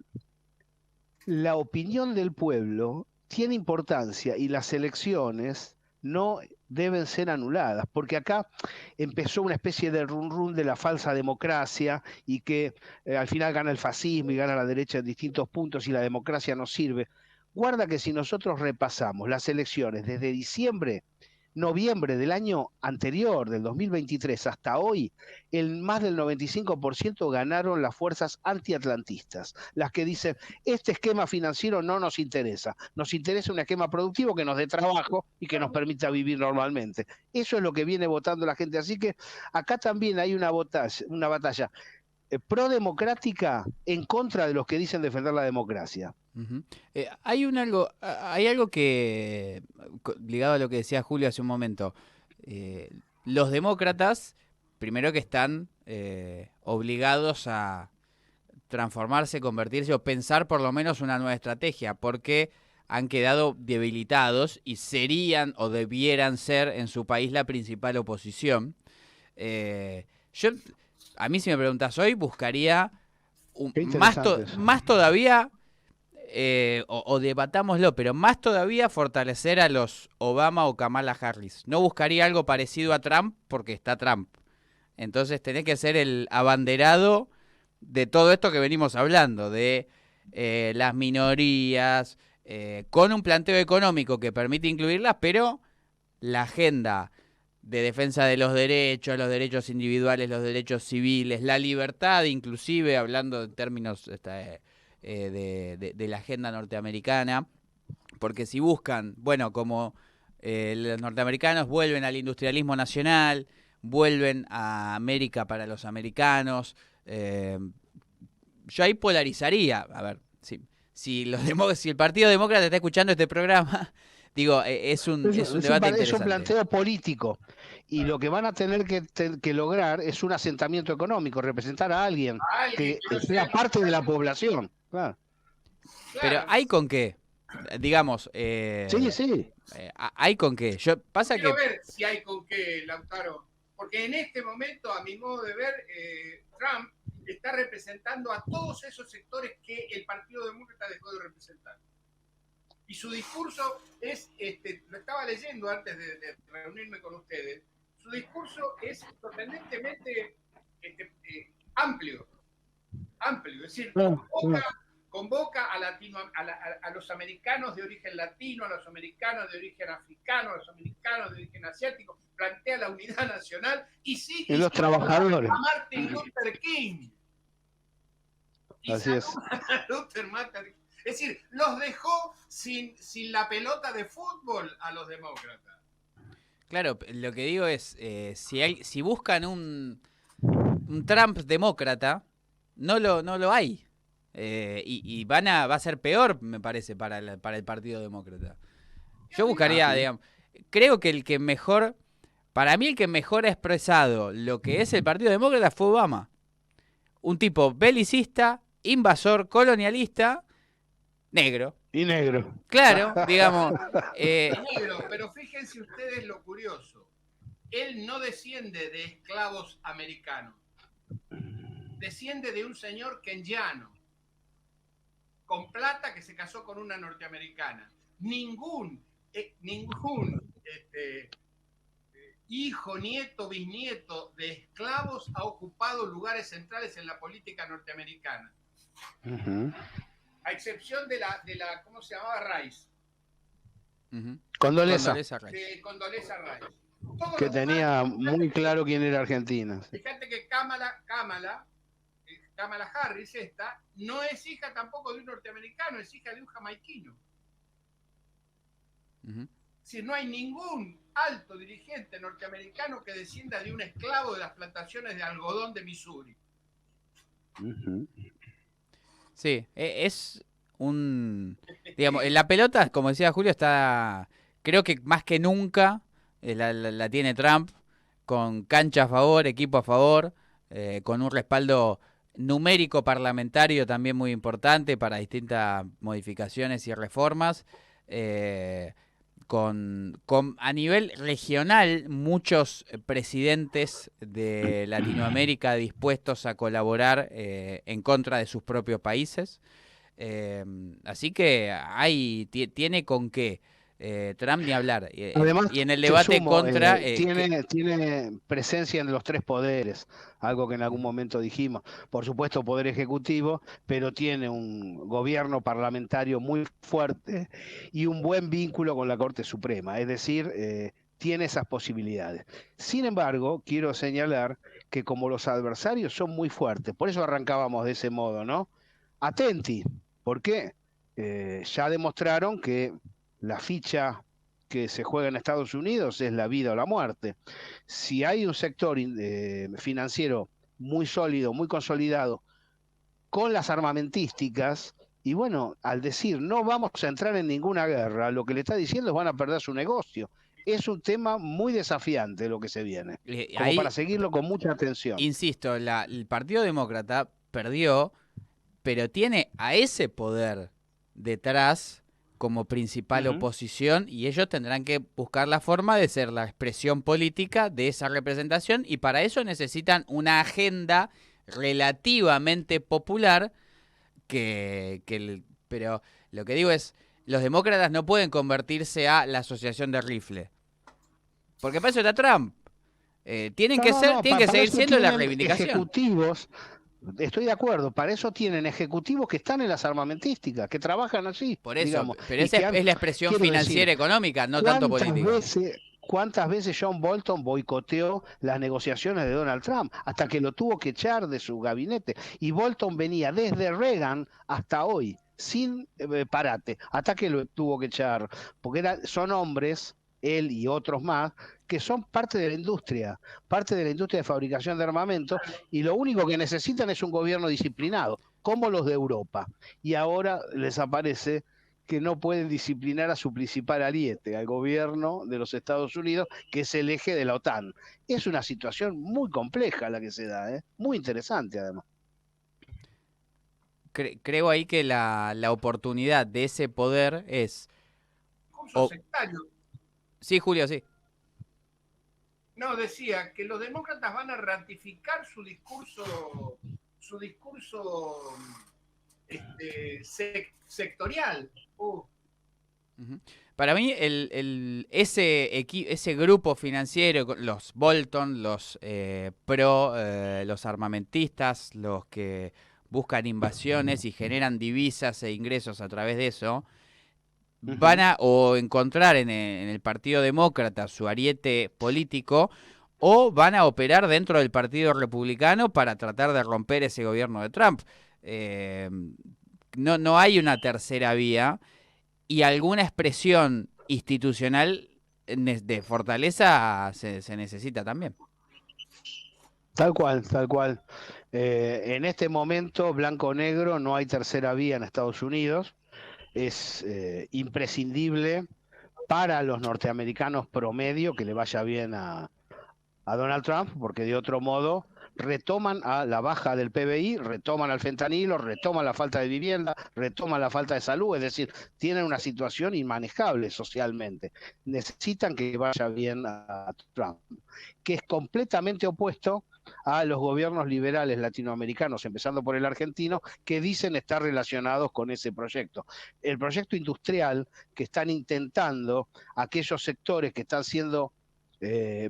la opinión del pueblo tiene importancia y las elecciones no deben ser anuladas, porque acá empezó una especie de run de la falsa democracia y que al final gana el fascismo y gana la derecha en distintos puntos y la democracia no sirve. Guarda que si nosotros repasamos las elecciones desde noviembre del año anterior, del 2023, hasta hoy, más del 95% ganaron las fuerzas antiatlantistas, las que dicen, este esquema financiero no nos interesa un esquema productivo que nos dé trabajo y que nos permita vivir normalmente. Eso es lo que viene votando la gente, así que acá también hay una batalla pro-democrática en contra de los que dicen defender la democracia. Hay algo que, ligado a lo que decía Julio hace un momento, los demócratas, primero que están obligados a transformarse, convertirse o pensar por lo menos una nueva estrategia, porque han quedado debilitados y serían o debieran ser en su país la principal oposición. A mí si me preguntas hoy, buscaría más todavía... o debatámoslo, pero más todavía fortalecer a los Obama o Kamala Harris. No buscaría algo parecido a Trump porque está Trump. Entonces tenés que ser el abanderado de todo esto que venimos hablando, de las minorías, con un planteo económico que permite incluirlas, pero la agenda de defensa de los derechos individuales, los derechos civiles, la libertad, inclusive hablando en términos... de la agenda norteamericana, porque si buscan, bueno, como los norteamericanos vuelven al industrialismo nacional, vuelven a América para los americanos, yo ahí polarizaría, a ver, si el Partido Demócrata está escuchando este programa, digo, es un debate interesante. Es un planteo político. Y lo que van a tener que lograr es un asentamiento económico, representar a alguien que sea parte de la población. Claro. Pero ¿hay con qué? Digamos. Sí. ¿Hay con qué? Quiero ver si hay con qué, Lautaro. Porque en este momento, a mi modo de ver, Trump está representando a todos esos sectores que el Partido Demócrata dejó de representar. Y su discurso es, lo estaba leyendo antes de reunirme con ustedes, su discurso es sorprendentemente amplio, es decir, convoca a los americanos de origen latino, a los americanos de origen africano, a los americanos de origen asiático, plantea la unidad nacional y sigue y los trabajadores. a Martin Luther King. Y así es. Es decir, los dejó sin la pelota de fútbol a los demócratas. Claro, lo que digo es, si buscan un Trump demócrata, no lo hay. Y va a ser peor, me parece, para el Partido Demócrata. Yo buscaría, digamos, creo que para mí el que mejor ha expresado lo que es el Partido Demócrata fue Obama. Un tipo belicista, invasor, colonialista, negro. Y negro. Claro, digamos. Negro, pero fíjense ustedes lo curioso. Él no desciende de esclavos americanos. Desciende de un señor kenyano, con plata, que se casó con una norteamericana. Ningún hijo, nieto, bisnieto de esclavos ha ocupado lugares centrales en la política norteamericana. Uh-huh. A excepción de la ¿cómo se llamaba? Rice. Uh-huh. Condoleezza Rice. Condoleezza Rice. Que tenía muy claro quién era Argentina. Fíjate que Kamala Harris, esta, no es hija tampoco de un norteamericano, es hija de un jamaiquino. Uh-huh. Si no hay ningún alto dirigente norteamericano que descienda de un esclavo de las plantaciones de algodón de Missouri. Uh-huh. Sí, es digamos, en la pelota, como decía Julio, creo que más que nunca la tiene Trump, con cancha a favor, equipo a favor, con un respaldo numérico parlamentario también muy importante para distintas modificaciones y reformas. A nivel regional, muchos presidentes de Latinoamérica dispuestos a colaborar en contra de sus propios países. Así que tiene con qué. Trump ni hablar. Además, y en el debate contra... tiene presencia en los tres poderes, algo que en algún momento dijimos. Por supuesto, poder ejecutivo, pero tiene un gobierno parlamentario muy fuerte y un buen vínculo con la Corte Suprema. Es decir, tiene esas posibilidades. Sin embargo, quiero señalar que como los adversarios son muy fuertes, por eso arrancábamos de ese modo, ¿no? Atenti, porque ya demostraron que la ficha que se juega en Estados Unidos es la vida o la muerte. Si hay un sector financiero muy sólido, muy consolidado, con las armamentísticas, y bueno, al decir no vamos a entrar en ninguna guerra, lo que le está diciendo es van a perder su negocio. Es un tema muy desafiante lo que se viene, como para seguirlo con mucha atención. Insisto, el Partido Demócrata perdió, pero tiene a ese poder detrás como principal oposición, y ellos tendrán que buscar la forma de ser la expresión política de esa representación, y para eso necesitan una agenda relativamente popular pero lo que digo es, los demócratas no pueden convertirse a la asociación de rifle, porque para eso está Trump. Tienen que seguir siendo la reivindicación. Ejecutivos. Estoy de acuerdo, para eso tienen ejecutivos que están en las armamentísticas, que trabajan allí. Por eso, digamos, pero esa es la expresión financiera económica, no tanto política. ¿Cuántas veces John Bolton boicoteó las negociaciones de Donald Trump hasta que lo tuvo que echar de su gabinete? Y Bolton venía desde Reagan hasta hoy, sin parate, hasta que lo tuvo que echar, porque son hombres, él y otros más, que son parte de la industria de fabricación de armamentos, y lo único que necesitan es un gobierno disciplinado, como los de Europa. Y ahora les aparece que no pueden disciplinar a su principal aliete, al gobierno de los Estados Unidos, que es el eje de la OTAN. Es una situación muy compleja la que se da, muy interesante además. Creo ahí que la oportunidad de ese poder es... sectario. Sí, Julio, sí. No, decía que los demócratas van a ratificar su discurso sectorial. Para mí, ese grupo financiero, los Bolton, los los armamentistas, los que buscan invasiones y generan divisas e ingresos a través de eso, van a o encontrar en el Partido Demócrata su ariete político, o van a operar dentro del Partido Republicano para tratar de romper ese gobierno de Trump. No hay una tercera vía, y alguna expresión institucional de fortaleza se necesita también. Tal cual, tal cual. En este momento, blanco o negro, no hay tercera vía en Estados Unidos. Es imprescindible para los norteamericanos promedio que le vaya bien a Donald Trump, porque de otro modo retoman a la baja del PBI, retoman al fentanilo, retoman la falta de vivienda, retoman la falta de salud, es decir, tienen una situación inmanejable socialmente. Necesitan que vaya bien a Trump, que es completamente opuesto a los gobiernos liberales latinoamericanos, empezando por el argentino, que dicen estar relacionados con ese proyecto. El proyecto industrial que están intentando aquellos sectores que están siendo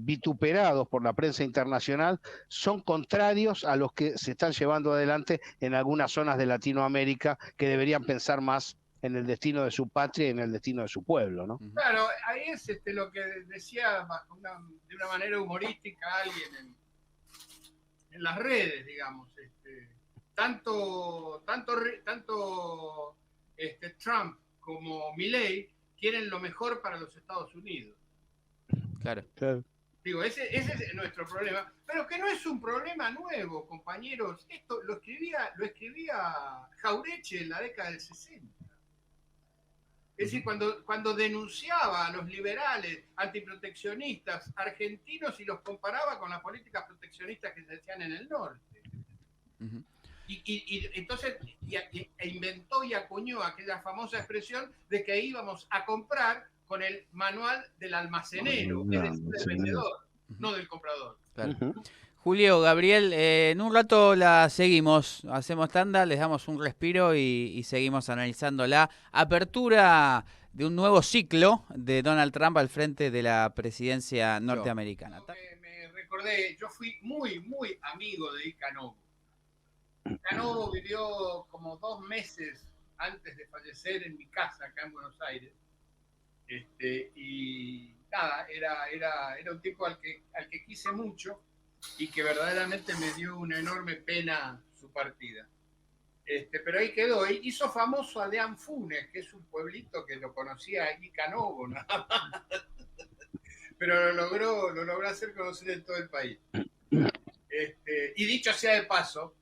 vituperados por la prensa internacional, son contrarios a los que se están llevando adelante en algunas zonas de Latinoamérica, que deberían pensar más en el destino de su patria y en el destino de su pueblo, ¿no? Claro, ahí es lo que decía de una manera humorística alguien en las redes, digamos. Tanto Trump como Milei quieren lo mejor para los Estados Unidos. Claro. Digo, ese es nuestro problema, pero que no es un problema nuevo, compañeros. Esto lo escribía Jauretche en la década del 60. Es decir, cuando denunciaba a los liberales antiproteccionistas argentinos y los comparaba con las políticas proteccionistas que se hacían en el norte. Uh-huh. Y entonces inventó y acuñó aquella famosa expresión de que íbamos a comprar con el manual del almacenero, es decir, del vendedor, no del comprador. Claro. Julio, Gabriel, en un rato la seguimos, hacemos tanda, les damos un respiro y seguimos analizando la apertura de un nuevo ciclo de Donald Trump al frente de la presidencia norteamericana. Me recordé, yo fui muy, muy amigo de Ica Novo. Ica Novo vivió como 2 meses antes de fallecer en mi casa acá en Buenos Aires. Y nada, era un tipo al que quise mucho y que verdaderamente me dio una enorme pena su partida. Pero ahí quedó. Hizo famoso a Deán Funes, que es un pueblito que lo conocía Ica Novo, nada más. Pero lo logró hacer conocer en todo el país. Y dicho sea de paso,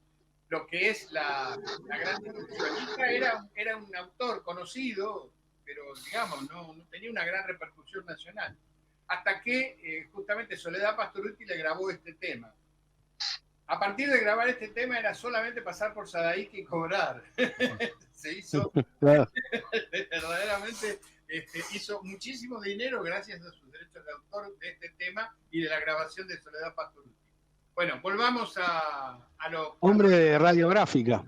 lo que es la gran discusión. Ica era un autor conocido, pero digamos, no tenía una gran repercusión nacional. Hasta que justamente Soledad Pastorutti le grabó este tema. A partir de grabar este tema era solamente pasar por Sadaique y cobrar. Se hizo, verdaderamente, hizo muchísimo dinero gracias a sus derechos de autor de este tema y de la grabación de Soledad Pastorutti. Bueno, volvamos a lo... Hombre de radiográfica.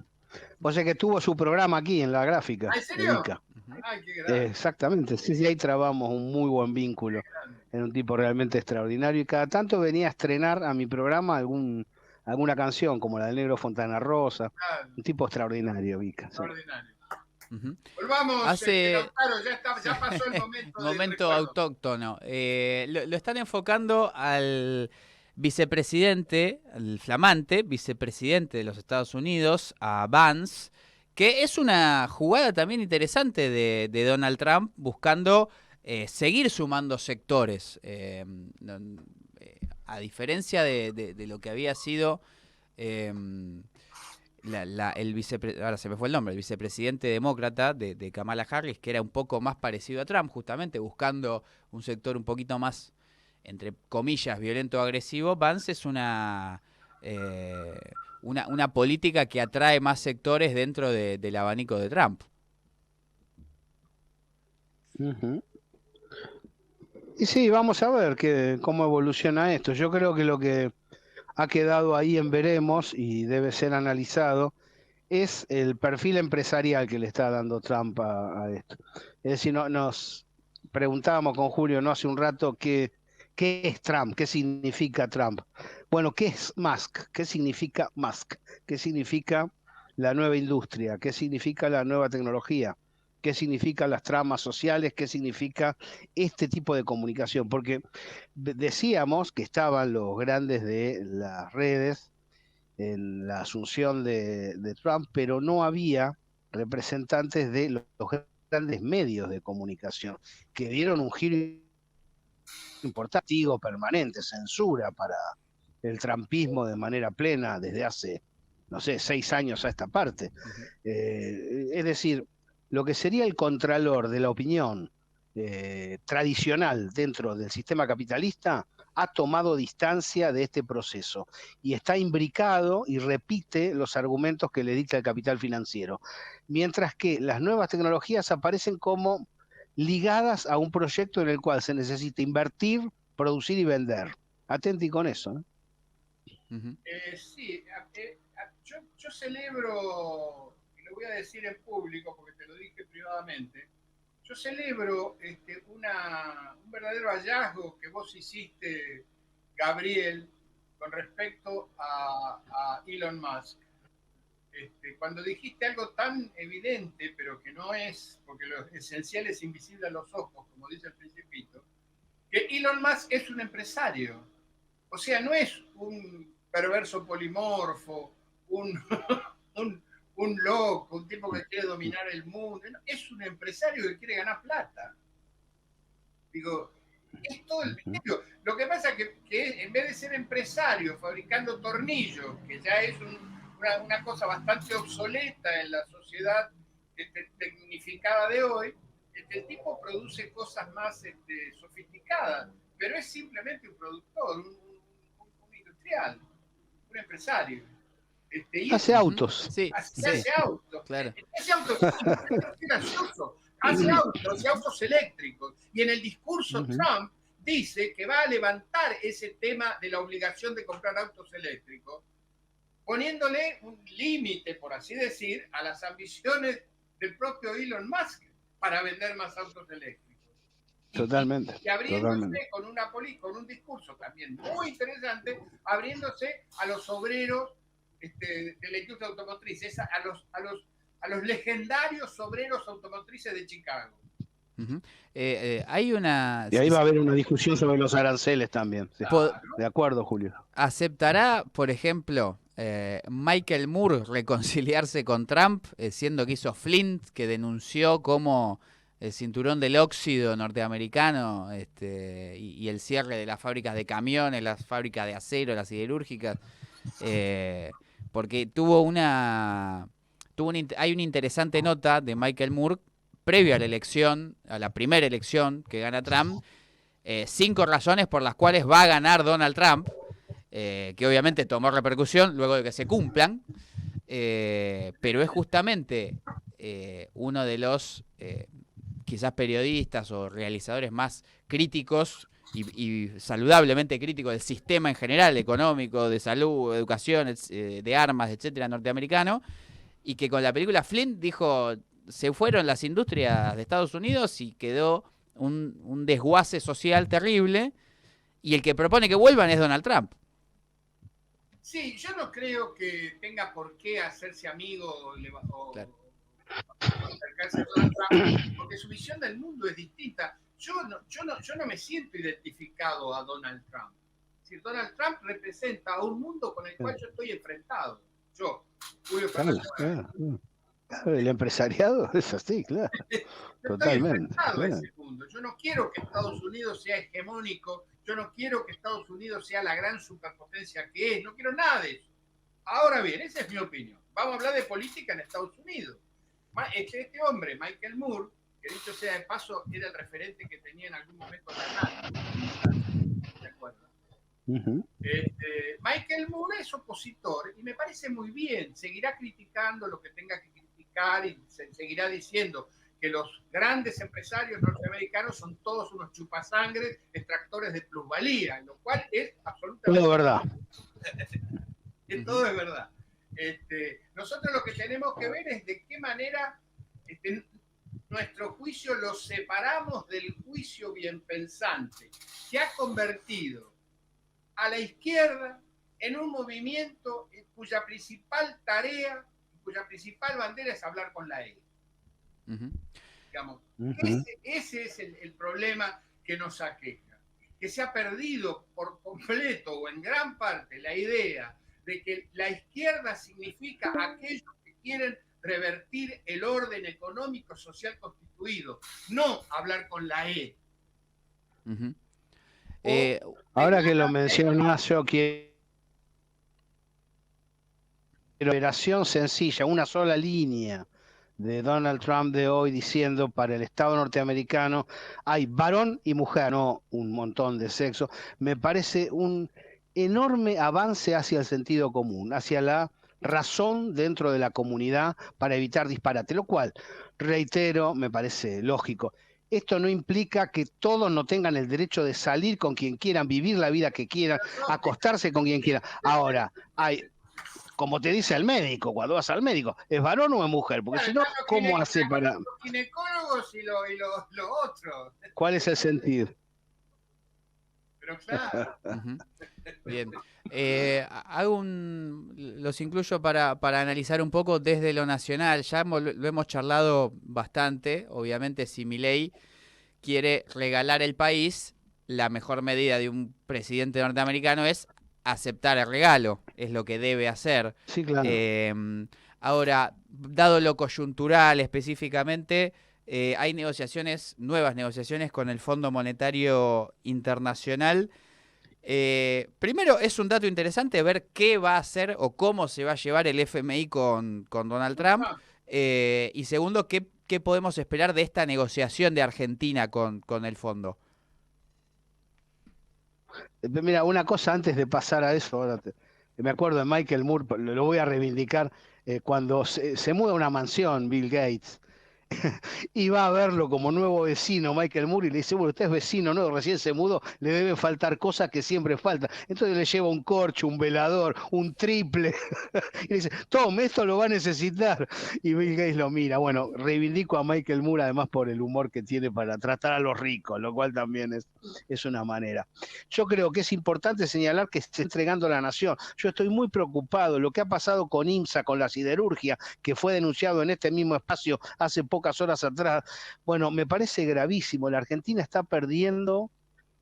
O sea que tuvo su programa aquí en la gráfica. ¿En serio? Ay, qué grande. Exactamente, sí, ahí trabamos un muy buen vínculo. Era un tipo realmente extraordinario y cada tanto venía a estrenar a mi programa alguna canción, como la del Negro Fontana Rosa. Claro. Un tipo extraordinario, Vica. Extraordinario. Sí. Volvamos, ya pasó el momento. Momento autóctono. Lo están enfocando al vicepresidente, el flamante vicepresidente de los Estados Unidos, a Vance, que es una jugada también interesante de Donald Trump, buscando seguir sumando sectores, a diferencia de lo que había sido ahora se me fue el nombre, el vicepresidente demócrata de Kamala Harris, que era un poco más parecido a Trump, justamente buscando un sector un poquito más, entre comillas, violento o agresivo. Vance es una política que atrae más sectores dentro del abanico de Trump. Uh-huh. Y sí, vamos a ver cómo evoluciona esto. Yo creo que lo que ha quedado ahí en veremos y debe ser analizado es el perfil empresarial que le está dando Trump a esto. Es decir, nos preguntábamos con Julio no hace un rato ¿qué es Trump? ¿Qué significa Trump? Bueno, ¿qué es Musk? ¿Qué significa Musk? ¿Qué significa la nueva industria, qué significa la nueva tecnología, qué significan las tramas sociales, qué significa este tipo de comunicación, porque decíamos que estaban los grandes de las redes en la asunción de Trump, pero no había representantes de los grandes medios de comunicación que dieron un giro importante, permanente, censura para el trumpismo de manera plena desde hace, no sé, 6 años a esta parte. Es decir, lo que sería el contralor de la opinión tradicional dentro del sistema capitalista ha tomado distancia de este proceso y está imbricado y repite los argumentos que le dicta el capital financiero, mientras que las nuevas tecnologías aparecen como ligadas a un proyecto en el cual se necesita invertir, producir y vender. Atenti con eso, ¿no? Sí, yo celebro, y lo voy a decir en público porque te lo dije privadamente, yo celebro un verdadero hallazgo que vos hiciste, Gabriel, con respecto a Elon Musk. Cuando dijiste algo tan evidente, pero que no es, porque lo esencial es invisible a los ojos, como dice el Principito, que Elon Musk es un empresario. O sea, no es un perverso polimorfo, un, un loco, un tipo que quiere dominar el mundo. No, es un empresario que quiere ganar plata. Digo, es todo el misterio. Lo que pasa es que en vez de ser empresario fabricando tornillos, que ya es una cosa bastante obsoleta en la sociedad tecnificada de hoy, el tipo produce cosas más sofisticadas, pero es simplemente un productor, un industrial, un empresario. Hace autos. Sí, hace autos. Claro. Hace autos, es gracioso. Hace autos eléctricos. Y en el discurso Trump dice que va a levantar ese tema de la obligación de comprar autos eléctricos, poniéndole un límite, por así decir, a las ambiciones del propio Elon Musk para vender más autos eléctricos. Totalmente. Y abriéndose con un discurso también muy interesante, abriéndose a los obreros de la industria automotriz, a los legendarios obreros automotrices de Chicago. Hay una... Y ahí va a haber una discusión sobre los aranceles también. Sí. Claro. De acuerdo, Julio. ¿Aceptará, por ejemplo, Michael Moore reconciliarse con Trump, siendo que hizo Flint, que denunció como el cinturón del óxido norteamericano y el cierre de las fábricas de camiones, las fábricas de acero, las siderúrgicas? Porque hay una interesante nota de Michael Moore previo a la elección, a la primera elección que gana Trump, 5 razones por las cuales va a ganar Donald Trump, que obviamente tomó repercusión luego de que se cumplan, pero es justamente uno de los quizás periodistas o realizadores más críticos y saludablemente críticos del sistema en general, económico, de salud, educación, de armas, etcétera, norteamericano, y que con la película Flint dijo, se fueron las industrias de Estados Unidos y quedó un desguace social terrible, y el que propone que vuelvan es Donald Trump. Sí, yo no creo que tenga por qué hacerse amigo o claro, acercarse a Donald Trump, porque su visión del mundo es distinta. Yo no me siento identificado a Donald Trump. Si Donald Trump representa a un mundo con el cual yo estoy enfrentado. Yo, Julio Fernández. Claro, el empresariado es así, claro. Totalmente. Claro. Ese mundo. Yo no quiero que Estados Unidos sea hegemónico, yo no quiero que Estados Unidos sea la gran superpotencia que es, no quiero nada de eso. Ahora bien, esa es mi opinión. Vamos a hablar de política en Estados Unidos. Este hombre, Michael Moore, que dicho sea de paso, era el referente que tenía en algún momento la NATO. ¿Se acuerdan? Michael Moore es opositor y me parece muy bien, seguirá criticando lo que tenga que criticar y seguirá diciendo que los grandes empresarios norteamericanos son todos unos chupasangres, extractores de plusvalía, lo cual es absolutamente todo verdad. Todo es verdad. Nosotros lo que tenemos que ver es de qué manera nuestro juicio lo separamos del juicio bien pensante, que ha convertido a la izquierda en un movimiento cuya principal tarea, cuya principal bandera es hablar con la E. Digamos, ese es el problema que nos aqueja, que se ha perdido por completo o en gran parte la idea de que la izquierda significa aquellos que quieren revertir el orden económico social constituido, no hablar con la E. Ahora que lo mencionas, yo quiero operación sencilla, una sola línea de Donald Trump de hoy diciendo para el Estado norteamericano hay varón y mujer, no un montón de sexo. Me parece un enorme avance hacia el sentido común, hacia la razón dentro de la comunidad para evitar disparate, lo cual, reitero, me parece lógico. Esto no implica que todos no tengan el derecho de salir con quien quieran, vivir la vida que quieran, acostarse con quien quieran. Ahora, hay, como te dice el médico, cuando vas al médico, ¿es varón o es mujer? Porque si no, ¿cómo hace para...? Los ginecólogos y lo otro. ¿Cuál es el sentido? Pero claro. Bien. Los incluyo para analizar un poco desde lo nacional. Ya lo hemos charlado bastante. Obviamente, si Milei quiere regalar el país, la mejor medida de un presidente norteamericano es aceptar el regalo, es lo que debe hacer. Sí, claro. Ahora, dado lo coyuntural específicamente, hay nuevas negociaciones con el Fondo Monetario Internacional. Primero, es un dato interesante ver qué va a hacer o cómo se va a llevar el FMI con Donald Trump. Y segundo, qué podemos esperar de esta negociación de Argentina con el fondo. Mira, una cosa antes de pasar a eso, me acuerdo de Michael Moore, lo voy a reivindicar, cuando se muda a una mansión, Bill Gates, y va a verlo como nuevo vecino Michael Moore y le dice, bueno, usted es vecino nuevo, recién se mudó, le deben faltar cosas que siempre faltan. Entonces le lleva un corcho, un velador, un triple, y le dice, tome, esto lo va a necesitar. Y Bill Gates lo mira. Bueno, reivindico a Michael Moore además por el humor que tiene para tratar a los ricos, lo cual también es una manera. Yo creo que es importante señalar que se está entregando a la nación. Yo estoy muy preocupado. Lo que ha pasado con IMSA, con la siderurgia, que fue denunciado en este mismo espacio hace pocas horas atrás, bueno, me parece gravísimo. La Argentina está perdiendo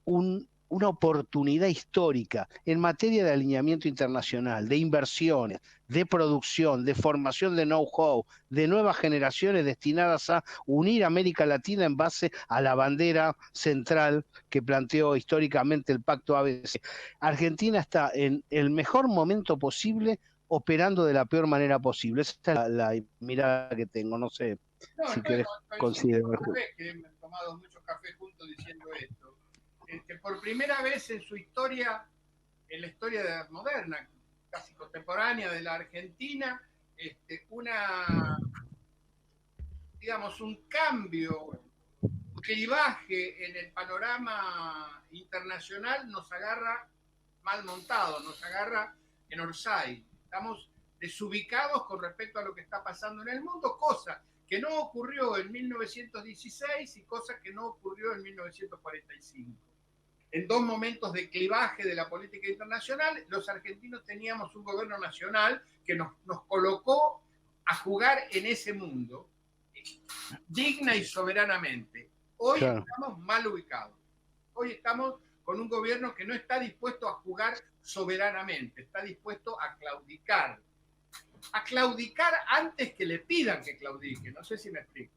una oportunidad histórica en materia de alineamiento internacional, de inversiones, de producción, de formación de know-how, de nuevas generaciones destinadas a unir América Latina en base a la bandera central que planteó históricamente el Pacto ABC. Argentina está en el mejor momento posible, operando de la peor manera posible. Esa es la mirada que tengo, no sé. No, si querés considerar. Que hemos tomado muchos cafés juntos diciendo esto. Por primera vez en su historia, en la historia moderna, casi contemporánea de la Argentina, un cambio, un clivaje en el panorama internacional nos agarra mal montado, nos agarra en Orsay. Estamos desubicados con respecto a lo que está pasando en el mundo, cosa que no ocurrió en 1916 y cosa que no ocurrió en 1945. En dos momentos de clivaje de la política internacional, los argentinos teníamos un gobierno nacional que nos colocó a jugar en ese mundo, digna y soberanamente. Hoy estamos mal ubicados. Hoy estamos con un gobierno que no está dispuesto a jugar soberanamente, está dispuesto a claudicar. A claudicar antes que le pidan que claudique, no sé si me explico.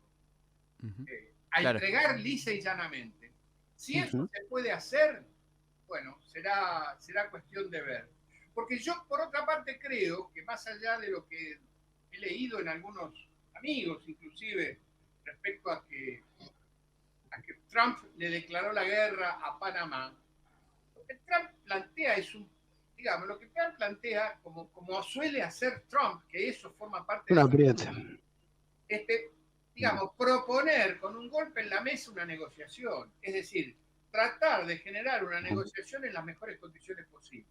A entregar lisa y llanamente. Si eso se puede hacer, bueno, será cuestión de ver. Porque yo, por otra parte, creo que más allá de lo que he leído en algunos amigos, inclusive, respecto a que Trump le declaró la guerra a Panamá, lo que Trump plantea es lo que Trump plantea, como suele hacer Trump, que eso forma parte proponer con un golpe en la mesa una negociación. Es decir, tratar de generar una negociación en las mejores condiciones posibles.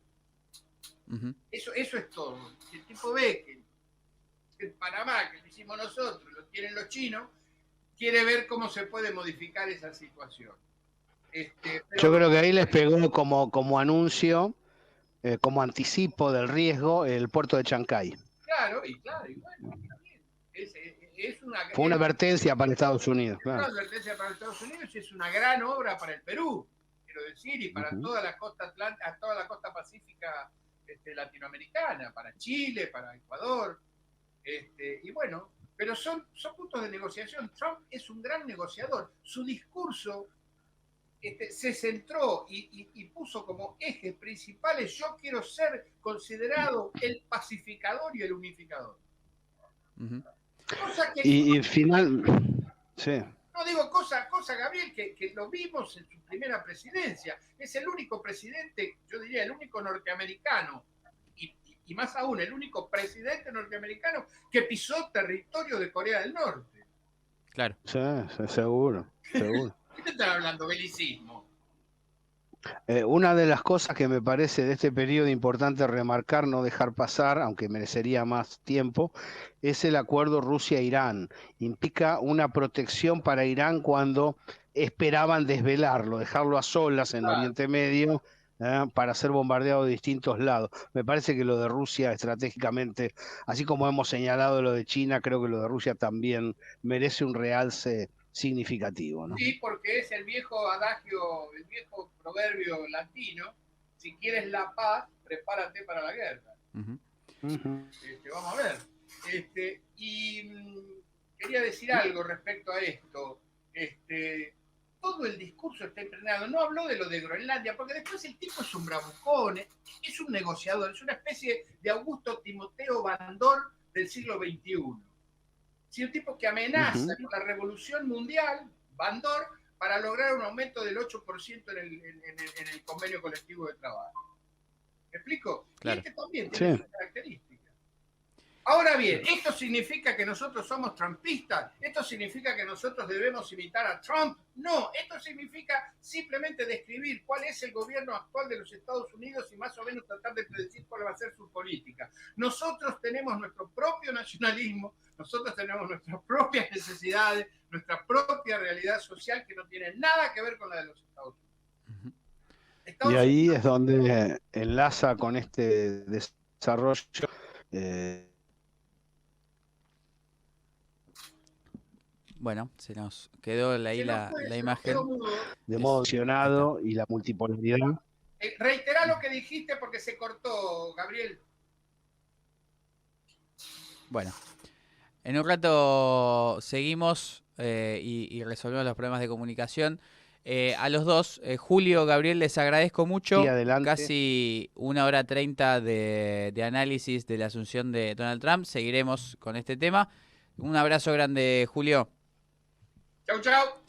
Eso es todo. Si el tipo ve que en Panamá, que lo hicimos nosotros, lo tienen los chinos, quiere ver cómo se puede modificar esa situación. Yo creo que ahí les pegó como anuncio, como anticipo del riesgo, el puerto de Chancay. claro, y bueno, está bien. Fue una advertencia para Estados Unidos. Una Claro. advertencia para Estados Unidos y es una gran obra para el Perú, quiero decir, y para toda la costa atlántica, toda la costa pacífica latinoamericana, para Chile, para Ecuador, y bueno, pero son puntos de negociación. Trump es un gran negociador. Su discurso se centró y puso como ejes principales: yo quiero ser considerado el pacificador y el unificador. Cosa que Y final, sí. no digo cosa, Gabriel, que lo vimos en su primera presidencia. Es el único presidente, yo diría el único norteamericano, y más aún, el único presidente norteamericano que pisó territorio de Corea del Norte. Claro. Sí, seguro. ¿Qué te están hablando? Belicismo. Una de las cosas que me parece de este periodo importante remarcar, no dejar pasar, aunque merecería más tiempo, es el acuerdo Rusia-Irán. Implica una protección para Irán cuando esperaban desvelarlo, dejarlo a solas en Oriente Medio, para ser bombardeado de distintos lados. Me parece que lo de Rusia estratégicamente, así como hemos señalado lo de China, creo que lo de Rusia también merece un realce significativo, ¿no? Sí, porque es el viejo adagio, el viejo proverbio latino: si quieres la paz, prepárate para la guerra. Vamos a ver. Quería decir algo respecto a esto. Todo el discurso está impregnado. No habló de lo de Groenlandia, porque después el tipo es un bravucón, es un negociador, es una especie de Augusto Timoteo Bandor del siglo XXI. Sí, un tipo que amenaza con la revolución mundial, Bandor, para lograr un aumento del 8% en el convenio colectivo de trabajo. ¿Me explico? Claro. Y también tiene esa característica. Ahora bien, ¿esto significa que nosotros somos trumpistas? ¿Esto significa que nosotros debemos imitar a Trump? No, esto significa simplemente describir cuál es el gobierno actual de los Estados Unidos y más o menos tratar de predecir cuál va a ser su política. Nosotros tenemos nuestro propio nacionalismo, nosotros tenemos nuestras propias necesidades, nuestra propia realidad social que no tiene nada que ver con la de los Estados Unidos. Y ahí es donde enlaza con este desarrollo. Bueno, se nos quedó ahí la imagen. De modo accionado y la multipolaridad. Reiterá lo que dijiste porque se cortó, Gabriel. Bueno, en un rato seguimos y resolvemos los problemas de comunicación. A los dos, Julio, Gabriel, les agradezco mucho. Sí, adelante. Casi 1h30 de análisis de la asunción de Donald Trump. Seguiremos con este tema. Un abrazo grande, Julio. Chau, chau.